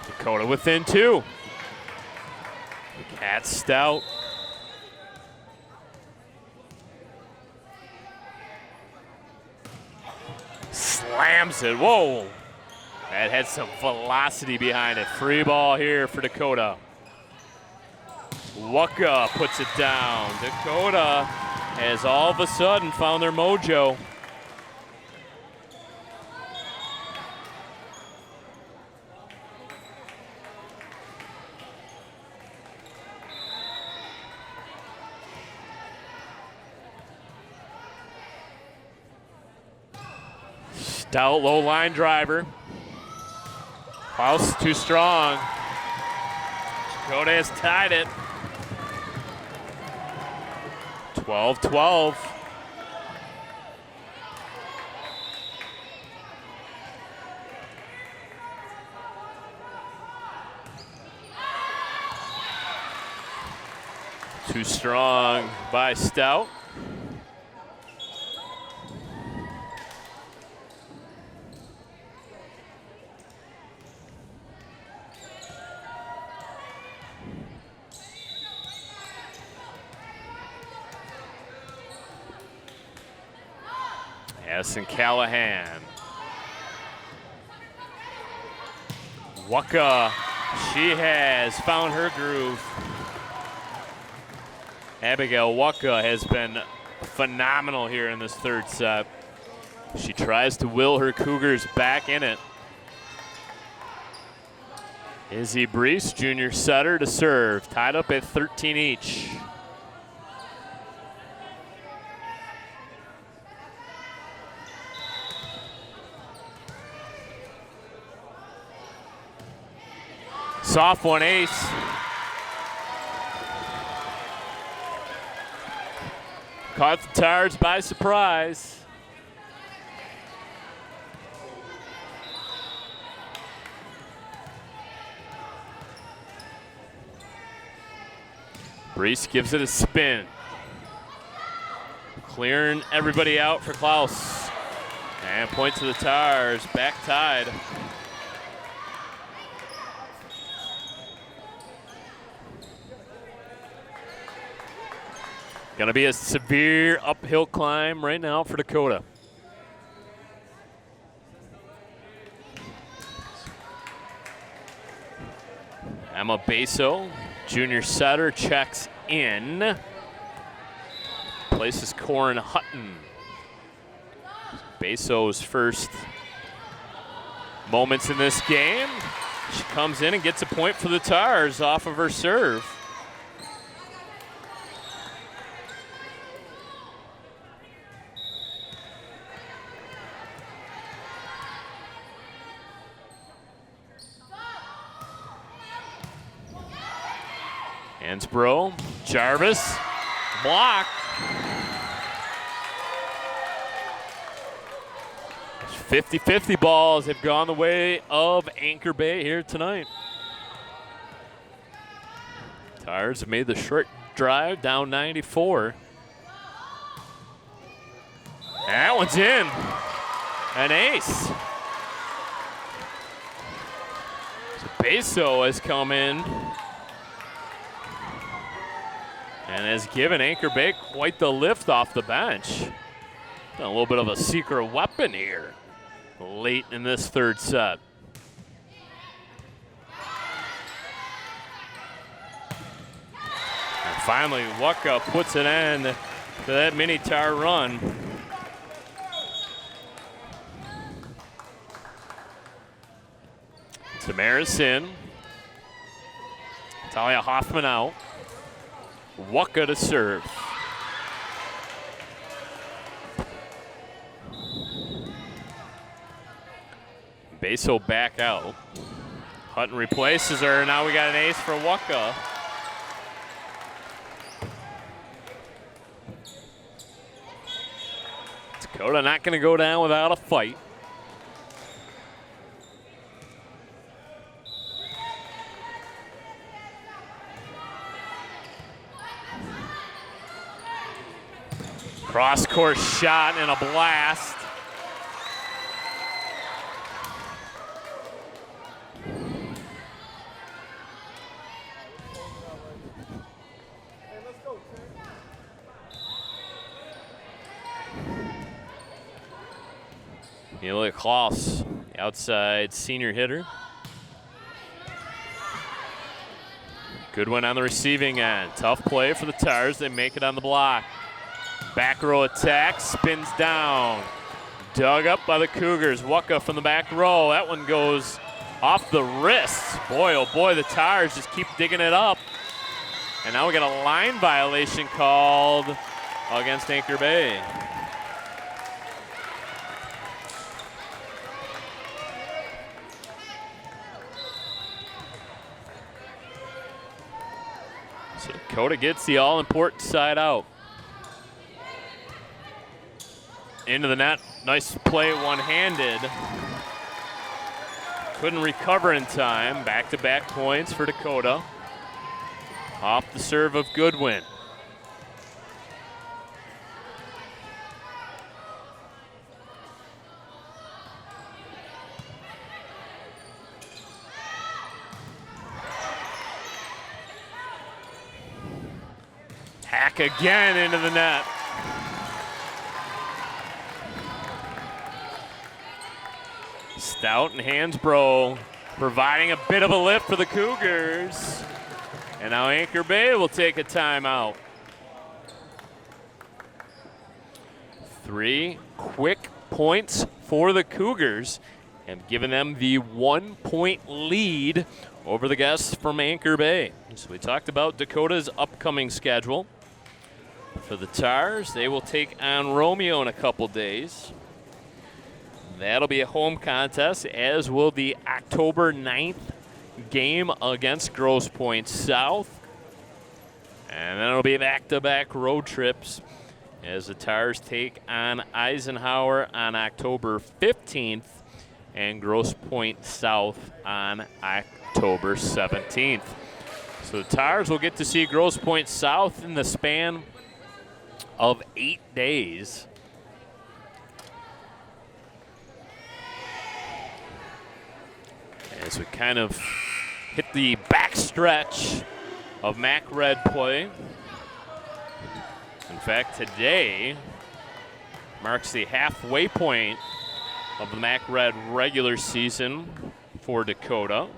Dakota within 2. Cat Stout. Slams it, whoa. That had some velocity behind it. Free ball here for Dakota. Waka puts it down. Dakota has all of a sudden found their mojo. Stout low line driver. House too strong. Dakota has tied it. 12-12. Too strong by Stout. Addison Callahan. Waka, she has found her groove. Abigail Waka has been phenomenal here in this third set. She tries to will her Cougars back in it. Izzy Brees, junior setter, to serve. Tied up at 13 each. Soft one, ace. Caught the Tars by surprise. Brees gives it a spin. Clearing everybody out for Klaus. And point to the Tars, back tied. Gonna be a severe uphill climb right now for Dakota. Emma Beso, junior setter, checks in. Places Corin Hutton. Beso's first moments in this game. She comes in and gets a point for the Tars off of her serve. Hansbrough, Jarvis, block. 50-50 balls have gone the way of Anchor Bay here tonight. Tars have made the short drive, down 94. That one's in. An ace. So Beso has come in and has given Anchor Bay quite the lift off the bench. A little bit of a secret weapon here late in this third set. And finally, Waka puts an end to that mini Tar run. Tamara's in. Talia Hoffman out. Waka to serve. Beso back out. Hutton replaces her. Now we got an ace for Waka. Dakota not going to go down without a fight. Cross-court shot and a blast. Amelia Klaus, the outside senior hitter. Good one on the receiving end. Tough play for the Tars. They make it on the block. Back row attack, spins down. Dug up by the Cougars. Waka from the back row. That one goes off the wrist. Boy, oh boy, the Tars just keep digging it up. And now we got a line violation called against Anchor Bay. So Dakota gets the all-important side out. Into the net, nice play one-handed. Couldn't recover in time. Back-to-back points for Dakota. Off the serve of Goodwin. Hack again into the net. Stout and Hansbrough providing a bit of a lift for the Cougars. And now Anchor Bay will take a timeout. 3 quick points for the Cougars and giving them the 1-point lead over the guests from Anchor Bay. So we talked about Dakota's upcoming schedule. For the Tars, they will take on Romeo in a couple days. That'll be a home contest, as will the October 9th game against Grosse Pointe South. And then it'll be back-to-back road trips as the Tars take on Eisenhower on October 15th and Grosse Pointe South on October 17th. So the Tars will get to see Grosse Pointe South in the span of 8 days. As we kind of hit the backstretch of MAC Red play. In fact, today marks the halfway point of the MAC Red regular season for Dakota.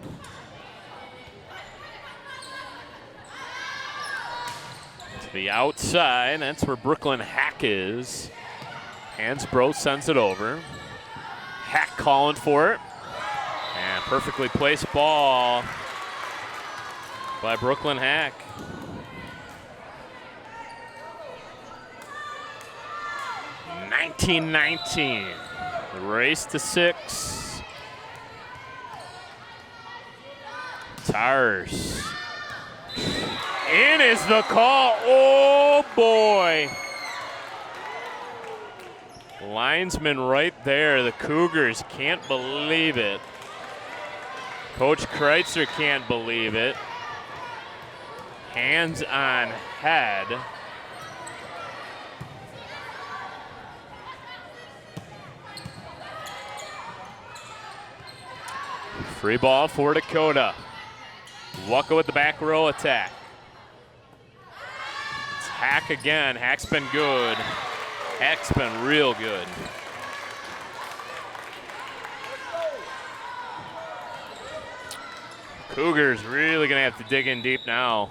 To the outside, that's where Brooklyn Hack is. Hansbrough sends it over. Hack calling for it. And perfectly placed ball by Brooklyn Hack. (19-19). The race to 6. Tars. In is the call. Oh boy. Linesman right there. The Cougars can't believe it. Coach Kreitzer can't believe it. Hands on head. Free ball for Dakota. Waka with the back row attack. It's Hack again. Hack's been good. Hack's been real good. Cougars really gonna have to dig in deep now.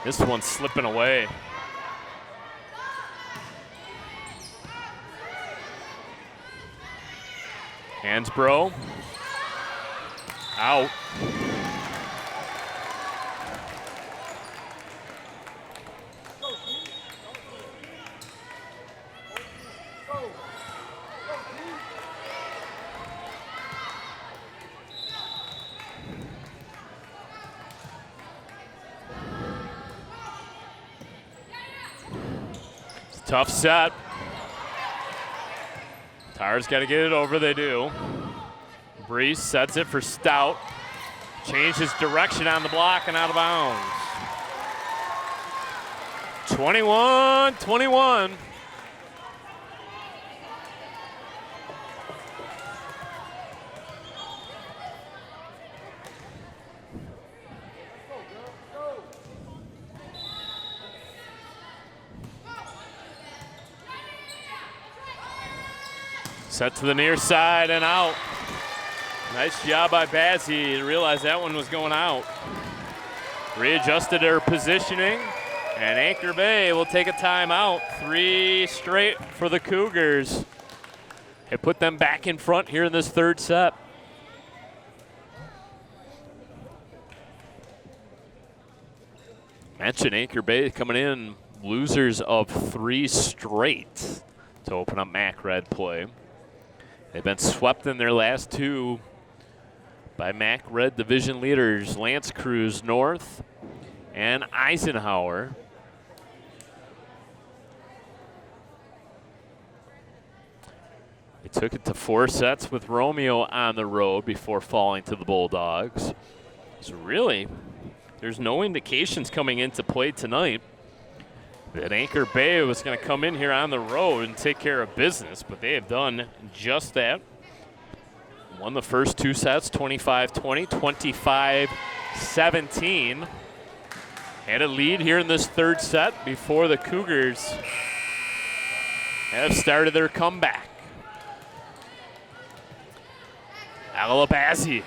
This one's slipping away. Hansbrough. Out. Tough set. Tars got to get it over, they do. Breeze sets it for Stout. Changes direction on the block and out of bounds. 21-21. Set to the near side and out. Nice job by Bazzi to realize that one was going out. Readjusted their positioning, and Anchor Bay will take a timeout. 3 straight for the Cougars. It put them back in front here in this third set. Mentioned Anchor Bay coming in losers of 3 straight to open up MAC Red play. They've been swept in their last 2 by MAC Red division leaders Lance Cruz North and Eisenhower. They took it to 4 sets with Romeo on the road before falling to the Bulldogs. So really, there's no indications coming into play tonight that Anchor Bay was going to come in here on the road and take care of business, but they have done just that. Won the first 2 sets, 25-20, 25-17. Had a lead here in this third set before the Cougars have started their comeback. Alabazzi.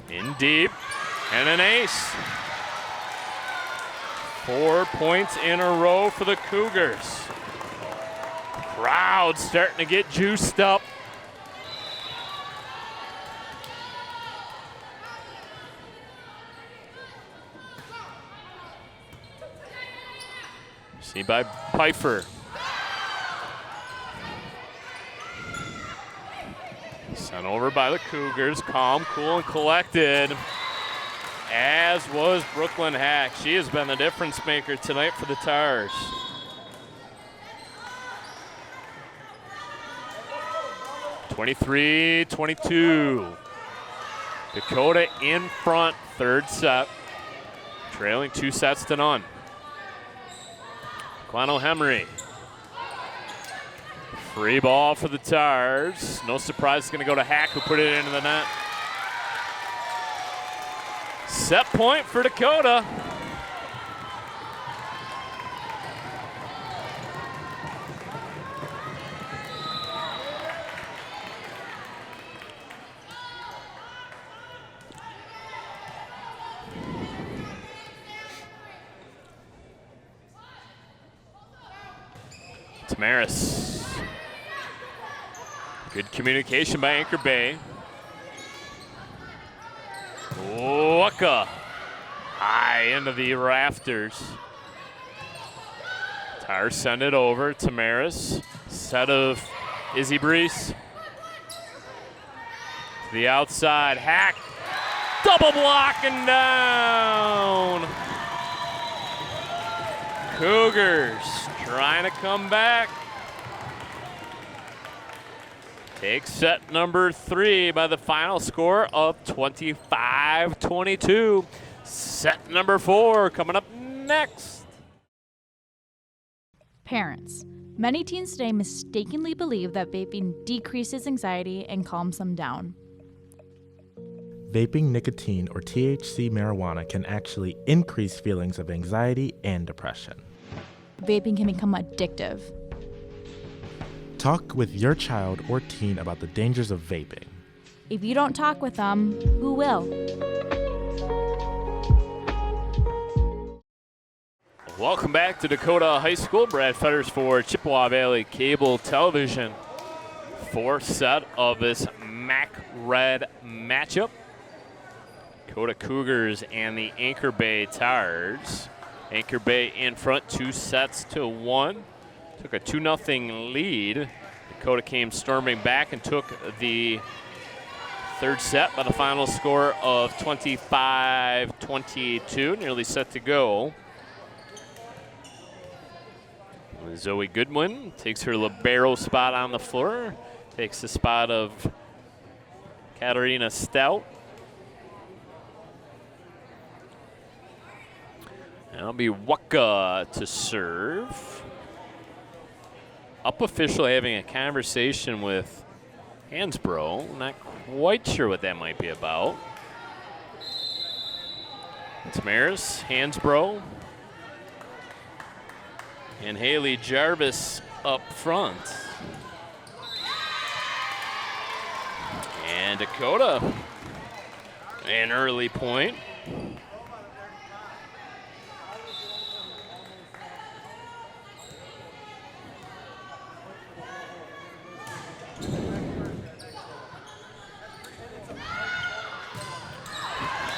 In deep, and an ace. 4 points in a row for the Cougars. Crowd starting to get juiced up. Seen by Pfeiffer. Sent over by the Cougars. Calm, cool, and collected. As was Brooklyn Hack. She has been the difference maker tonight for the Tars. (23-22). Dakota in front, third set. Trailing 2-0. Quano Hemery. Free ball for the Tars. No surprise it's going to go to Hack, who put it into the net. Set point for Dakota. Tamaris. Good communication by Anchor Bay. Waka. High into the rafters. Tires send it over. Tamaris. Set of Izzy Brees. To the outside. Hack. Double blocking down. Cougars trying to come back. Take set number 3 by the final score of 25-22. Set number 4 coming up next. Parents. Many teens today mistakenly believe that vaping decreases anxiety and calms them down. Vaping nicotine or THC marijuana can actually increase feelings of anxiety and depression. Vaping can become addictive. Talk with your child or teen about the dangers of vaping. If you don't talk with them, who will? Welcome back to Dakota High School. Brad Fetters for Chippewa Valley Cable Television. 4th set of this MAC Red matchup. Dakota Cougars and the Anchor Bay Tars. Anchor Bay in front 2-1. Took a 2-0 lead. Dakota came storming back and took the 3rd set by the final score of 25-22. Nearly set to go. Zoe Goodwin takes her libero spot on the floor. Takes the spot of Katarina Stout. That'll be Waka to serve. Up official having a conversation with Hansbrough. Not quite sure what that might be about. Tamaris, Hansbrough, and Haley Jarvis up front. And Dakota, an early point.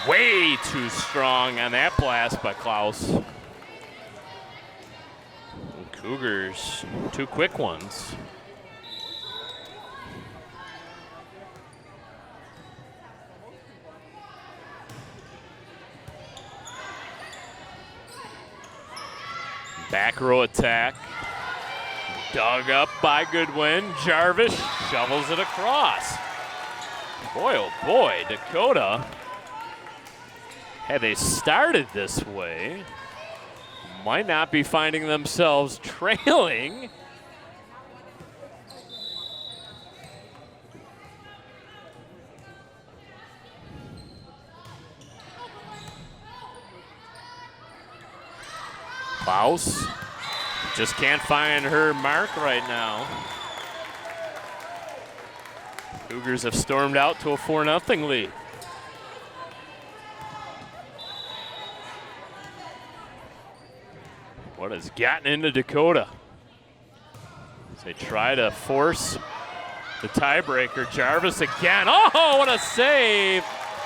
Way too strong on that blast by Klaus. And Cougars, 2 quick ones. Back row attack. Dug up by Goodwin. Jarvis shovels it across. Boy, oh boy, Dakota. Had they started this way, might not be finding themselves trailing. Klaus just can't find her mark right now. Cougars have stormed out to a 4-0 lead. what has gotten into Dakota? As they try to force the tiebreaker. Jarvis again. Oh, what a save,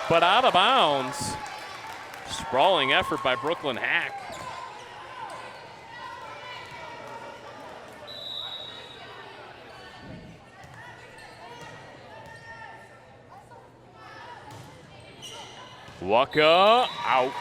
but out of bounds. Sprawling effort by Brooklyn Hack. Waka out.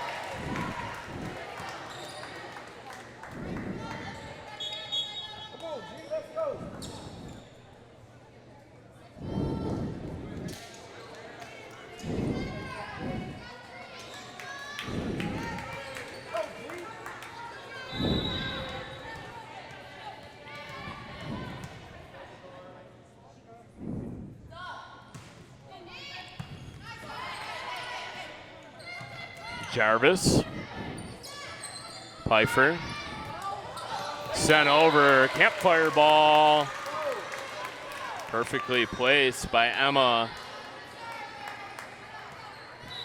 Jarvis. Pfeiffer. Sent over. Campfire ball. Perfectly placed by Emma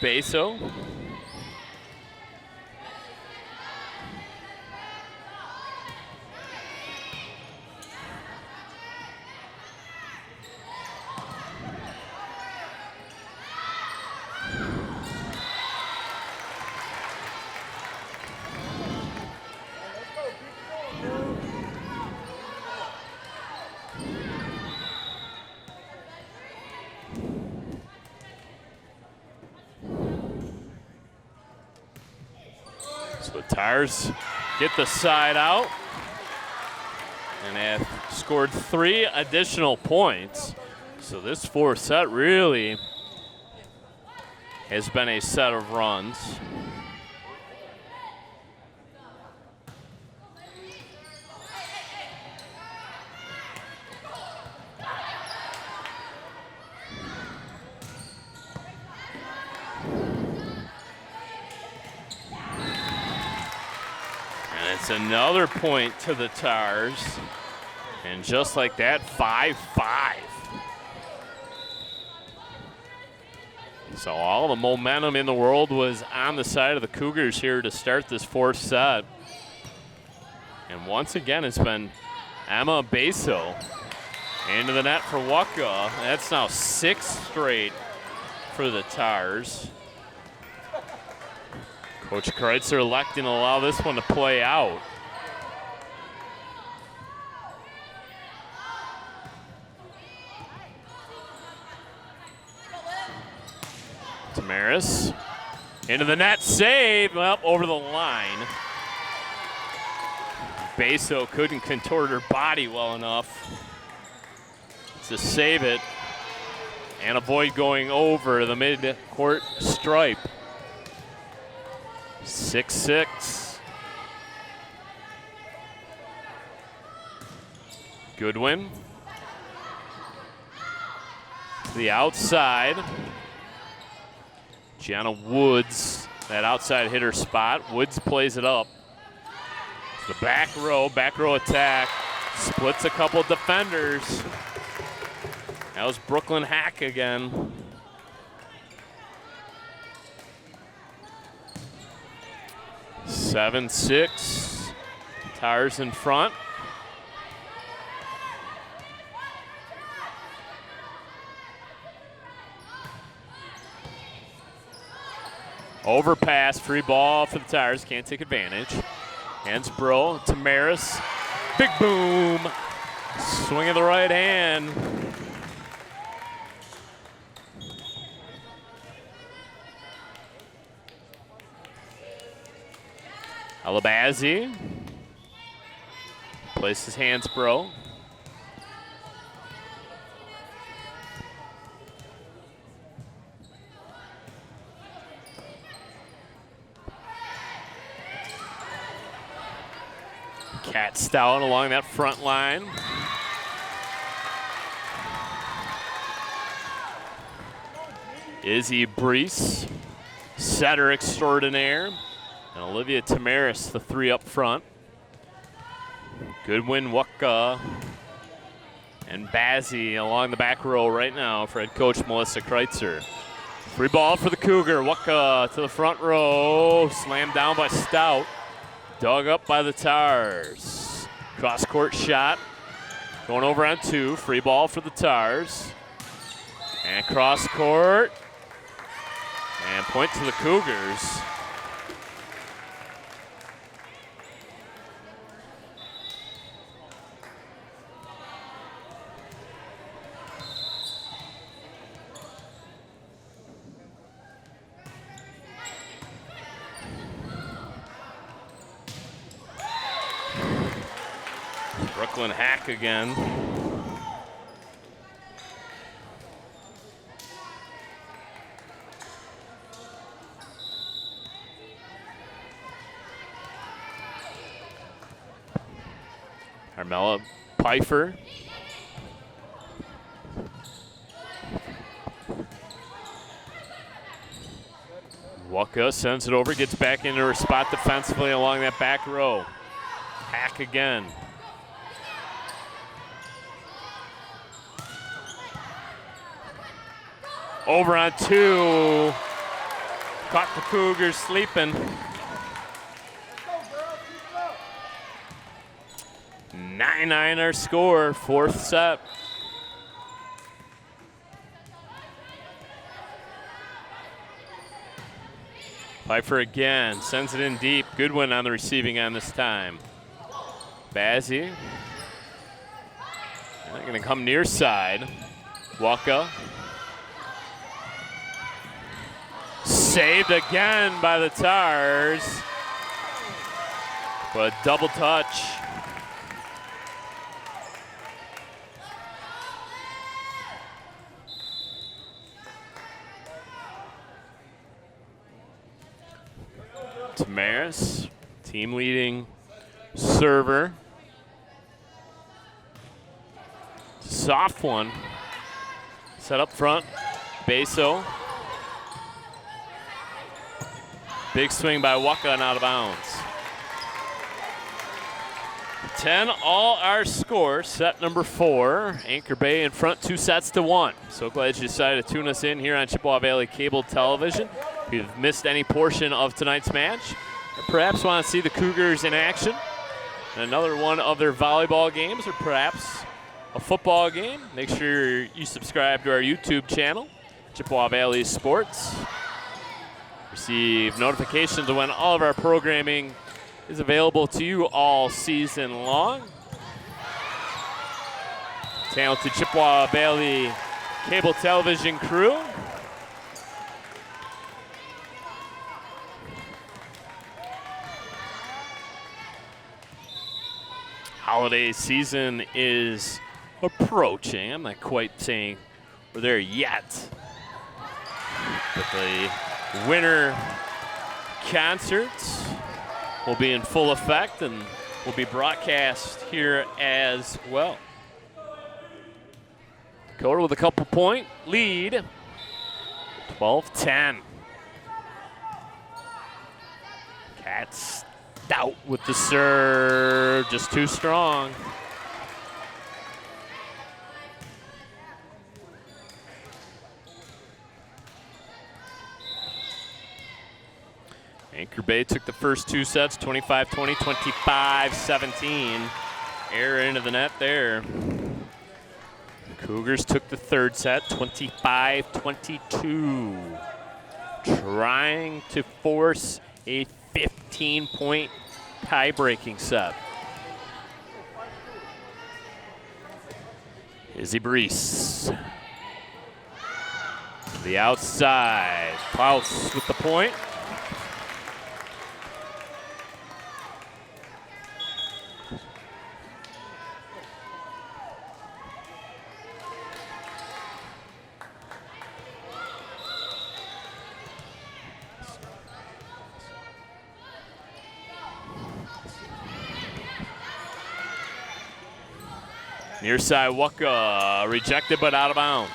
Beso. So the Tires get the side out and have scored 3 additional points. So this fourth set really has been a set of runs. It's another point to the Tars. And just like that, 5-5. So all the momentum in the world was on the side of the Cougars here to start this fourth set. And once again, it's been Emma Beso into the net for Waka. That's now 6 straight for the Tars. Coach Kreitzer electing to allow this one to play out. Tamaris into the net, save, well, over the line. Beso couldn't contort her body well enough to save it and avoid going over the mid-court stripe. 6-6. Goodwin to the outside. Gianna Woods, that outside hitter spot. Woods plays it up. The back row attack. Splits a couple defenders. That was Brooklyn Hack again. Seven, 6. Tires in front. Overpass, free ball for the Tires. Can't take advantage. Hansbrough, Tamaris. Big boom. Swing of the right hand. Alabazi places Hansbrough. Cat Stout along that front line. Izzy Brees, setter extraordinaire. And Olivia Tamaris, the 3 up front. Goodwin, Waka, and Bazzi along the back row right now for head coach Melissa Kreitzer. Free ball for the Cougar. Waka to the front row. Slammed down by Stout. Dug up by the Tars. Cross-court shot. Going over on 2. Free ball for the Tars. And cross-court. And point to the Cougars. Brooklyn hack again. Carmela Pfeiffer. Waka sends it over, gets back into her spot defensively along that back row. Hack again. Over on 2. Caught the Cougars sleeping. 9-9 our score, 4th set. Pfeiffer again, sends it in deep. Goodwin on the receiving end this time. Bazzi. They're gonna come near side. Waka. Saved again by the Tars. But double touch. Tamaris, team leading server. Soft one. Set up front. Beso. Big swing by Waka and out of bounds. 10 all our score, set number 4. Anchor Bay in front 2-1. So glad you decided to tune us in here on Chippewa Valley Cable Television. If you've missed any portion of tonight's match, or perhaps want to see the Cougars in action, another one of their volleyball games, or perhaps a football game, make sure you subscribe to our YouTube channel, Chippewa Valley Sports. Receive notifications of when all of our programming is available to you all season long. Talented Chippewa Valley cable television crew. Holiday season is approaching. I'm not quite saying we're there yet. But the winter concerts will be in full effect and will be broadcast here as well. Dakota with a couple-point lead, 12-10. Cat Stout with the serve, just too strong. Anchor Bay took the first 2 sets, 25-20, 25-17. Error into the net there. Cougars took the 3rd set, 25-22. Trying to force a 15-point tie-breaking set. Izzy Brees. The outside. Klaus with the point. Near side, Waka rejected but out of bounds.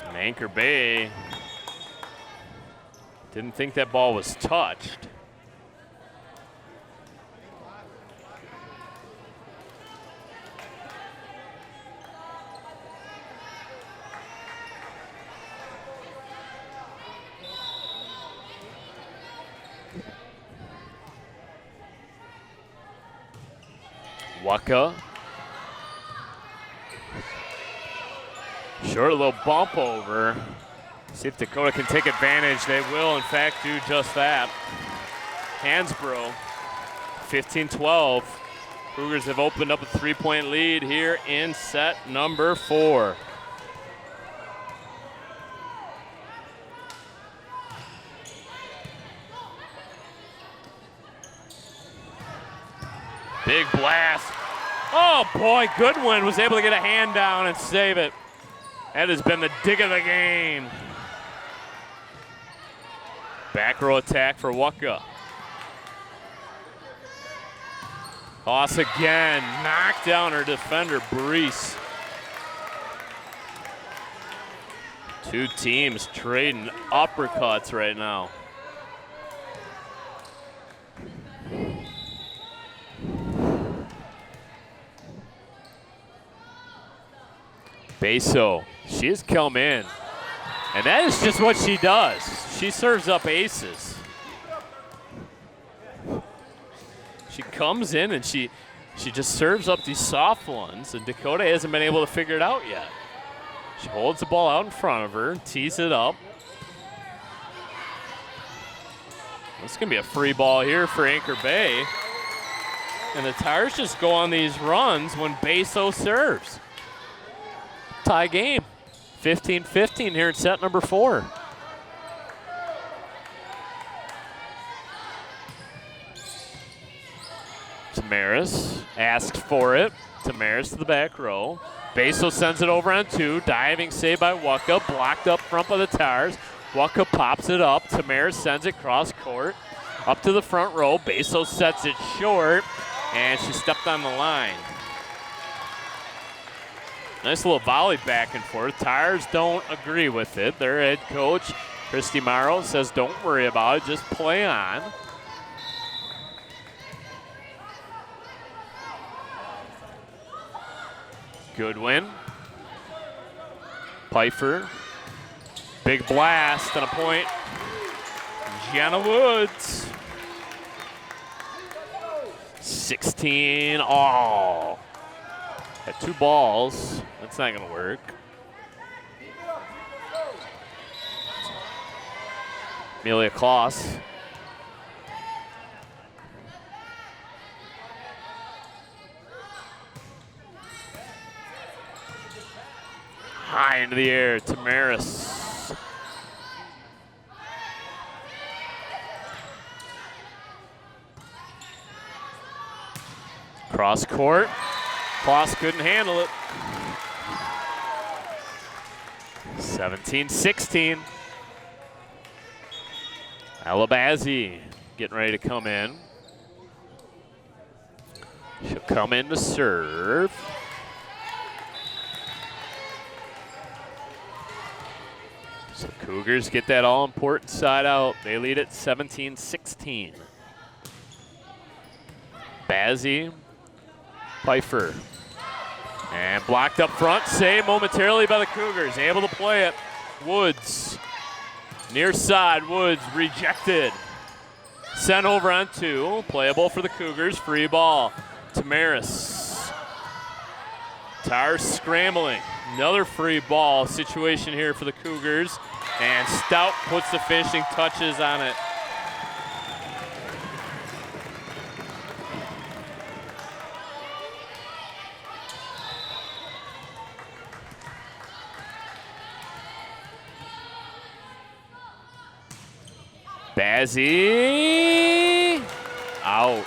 And Anchor Bay didn't think that ball was touched. Waka. Short little bump over. See if Dakota can take advantage. They will, in fact, do just that. Hansbrough, 15-12. Cougars have opened up a 3-point lead here in set number 4. Big blast. Oh boy, Goodwin was able to get a hand down and save it. That has been the dig of the game. Back row attack for Waka. Toss again, knocked down her defender, Brees. Two teams trading uppercuts right now. Beso, she has come in, and that is just what she does. She serves up aces. She comes in and she just serves up these soft ones, and Dakota hasn't been able to figure it out yet. She holds the ball out in front of her, tees it up. It's going to be a free ball here for Anchor Bay. And the Tires just go on these runs when Beso serves. Tie game, 15-15 here in set number 4. Tamaris asks for it. Tamaris to the back row. Beso sends it over on 2. Diving save by Waka. Blocked up front by the Tires. Waka pops it up. Tamaris sends it cross court. Up to the front row. Beso sets it short. And she stepped on the line. Nice little volley back and forth. Tires don't agree with it. Their head coach, Christy Morrow, says don't worry about it. Just play on. Goodwin. Pfeiffer. Big blast and a point. Gianna Woods. 16 all. Had 2 balls. That's not going to work. Amelia Kloss. High into the air, Tamaris. Cross court. Kloss couldn't handle it. 17-16. Alabazi getting ready to come in. She'll come in to serve. So Cougars get that all-important side out. They lead at 17-16. Bazzi, Pfeiffer. And blocked up front, saved momentarily by the Cougars. Able to play it. Woods. Near side, Woods rejected. Sent over on 2. Playable for the Cougars. Free ball. Tamaris. Tires scrambling. Another free ball situation here for the Cougars. And Stout puts the finishing touches on it. Bazzi, out.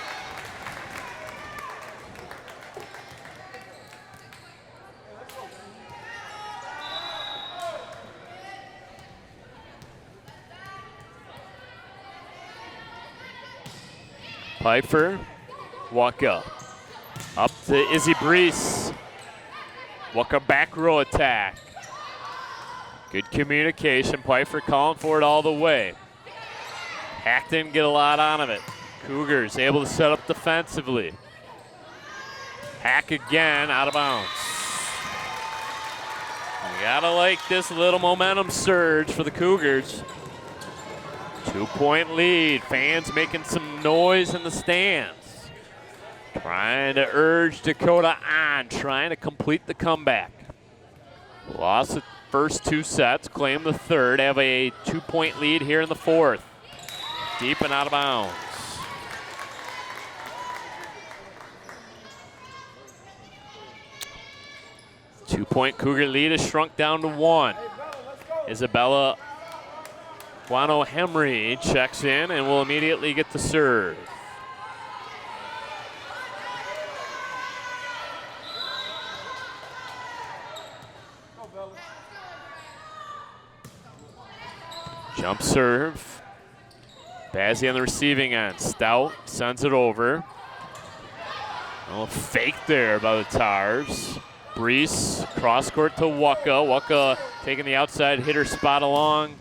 Pfeiffer, Waka. Up to Izzy Brees. Waka back row attack. Good communication. Pfeiffer calling for it all the way. Hack didn't get a lot out of it. Cougars able to set up defensively. Hack again, out of bounds. You gotta like this little momentum surge for the Cougars. 2-point lead. Fans making some noise in the stands. Trying to urge Dakota on, trying to complete the comeback. Lost the first 2 sets, claim the third, have a 2-point lead here in the fourth. Deep and out of bounds. Two-point Cougar lead is shrunk down to 1. Isabella Guano-Hemry checks in and will immediately get the serve. Jump serve. Bazzi on the receiving end. Stout sends it over. A little fake there by the Tars. Brees, cross court to Waka. Waka taking the outside hitter spot along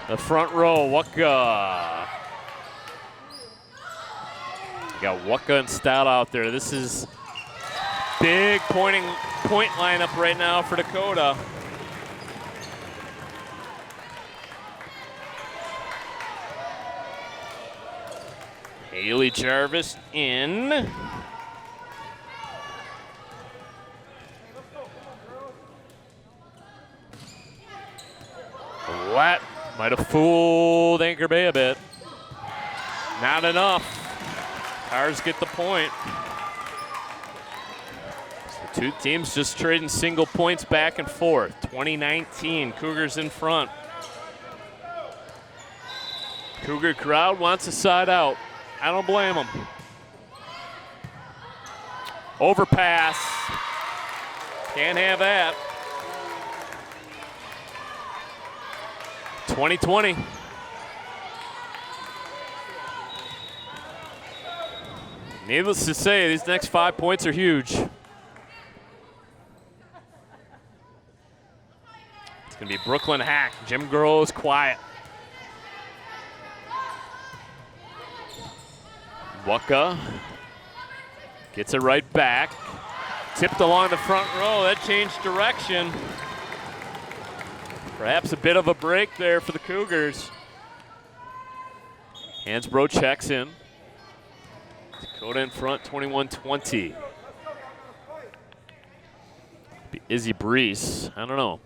the front row. Waka. Got Waka and Stout out there. This is big point lineup right now for Dakota. Haley Jarvis in. That might have fooled Anchor Bay a bit. Not enough. Tars get the point. So 2 teams just trading single points back and forth. 2019, Cougars in front. Cougar crowd wants a side out. I don't blame them. Overpass. Can't have that. 2020. Needless to say, these next 5 points are huge. It's going to be Brooklyn Hack. Jim Groves quiet. Waka gets it right back. Tipped along the front row. That changed direction. Perhaps a bit of a break there for the Cougars. Hansbrough checks in. Dakota in front, 21-20. Izzy Brees, I don't know.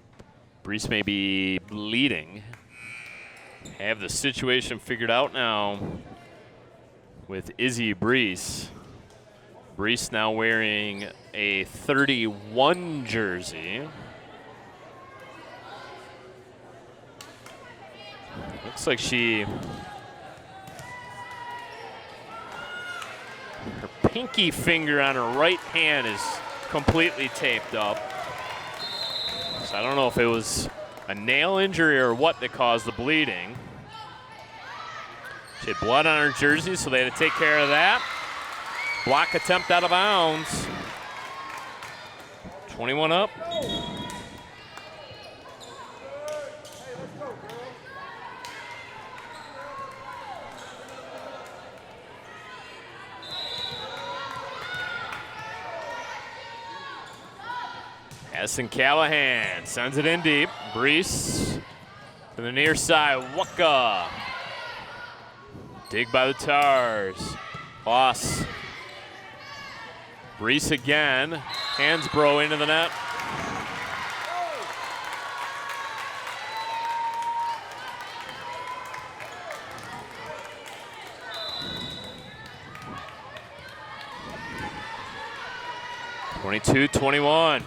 Brees may be bleeding. Have the situation figured out now with Izzy Brees. Brees now wearing a 31 jersey. Looks like her pinky finger on her right hand is completely taped up. So I don't know if it was a nail injury or what that caused the bleeding. She had blood on her jersey, so they had to take care of that. Block attempt out of bounds. 21 up. Addison Callahan sends it in deep. Brees to the near side. Waka. Dig by the Tars. Boss. Brees again. Hansbrough into the net. (22-21).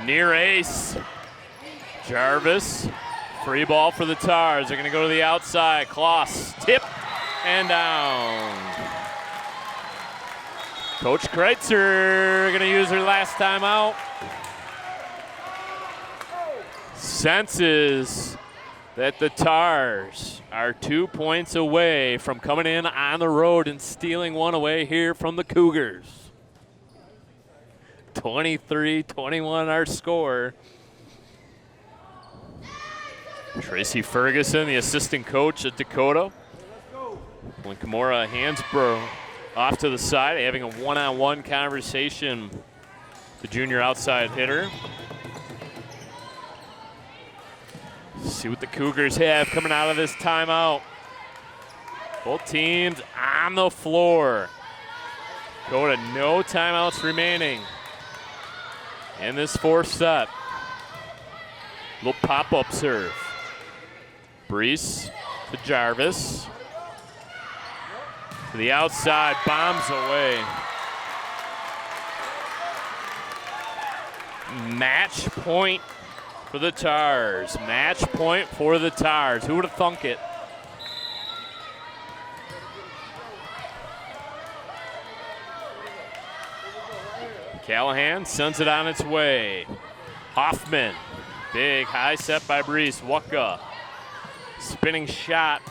Near ace. Jarvis. Free ball for the Tars. They're going to go to the outside. Kloss. Tip and down. Coach Kreitzer going to use her last time out. Senses that the Tars are 2 points away from coming in on the road and stealing one away here from the Cougars. 23-21 our score. Tracy Ferguson, the assistant coach at Dakota. When Kimura Hansbrough off to the side, having a one-on-one conversation with the junior outside hitter. See what the Cougars have coming out of this timeout. Both teams on the floor. Dakota, no timeouts remaining in this fourth set. Little pop-up serve. Brees to Jarvis. To the outside, bombs away. Match point for the Tars. Match point for the Tars. Who would have thunk it? Callahan sends it on its way. Hoffman, big high set by Brees. Waka, spinning shot.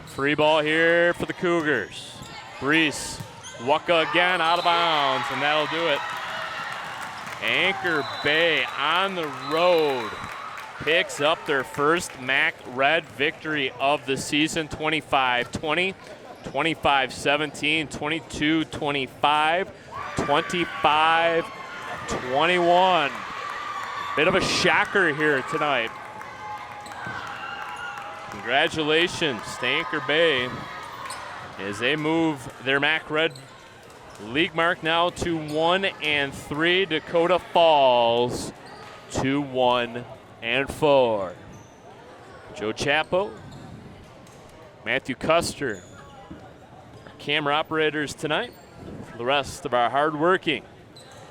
Free ball here for the Cougars. Brees, Waka again out of bounds, and that'll do it. Anchor Bay on the road picks up their first MAC Red victory of the season, 25-20, 25-17, 22-25, 25-21. Bit of a shocker here tonight. Congratulations to Anchor Bay as they move their MAC Red league mark now to 1-3. Dakota falls to 1-4. Joe Chapo, Matthew Custer, our camera operators tonight. For the rest of our hardworking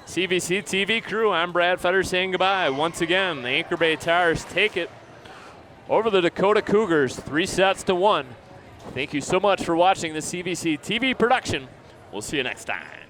CVC TV crew, I'm Brad Fetter saying goodbye. Once again, the Anchor Bay Tars take it over the Dakota Cougars 3-1. Thank you so much for watching the CVC TV production. We'll see you next time.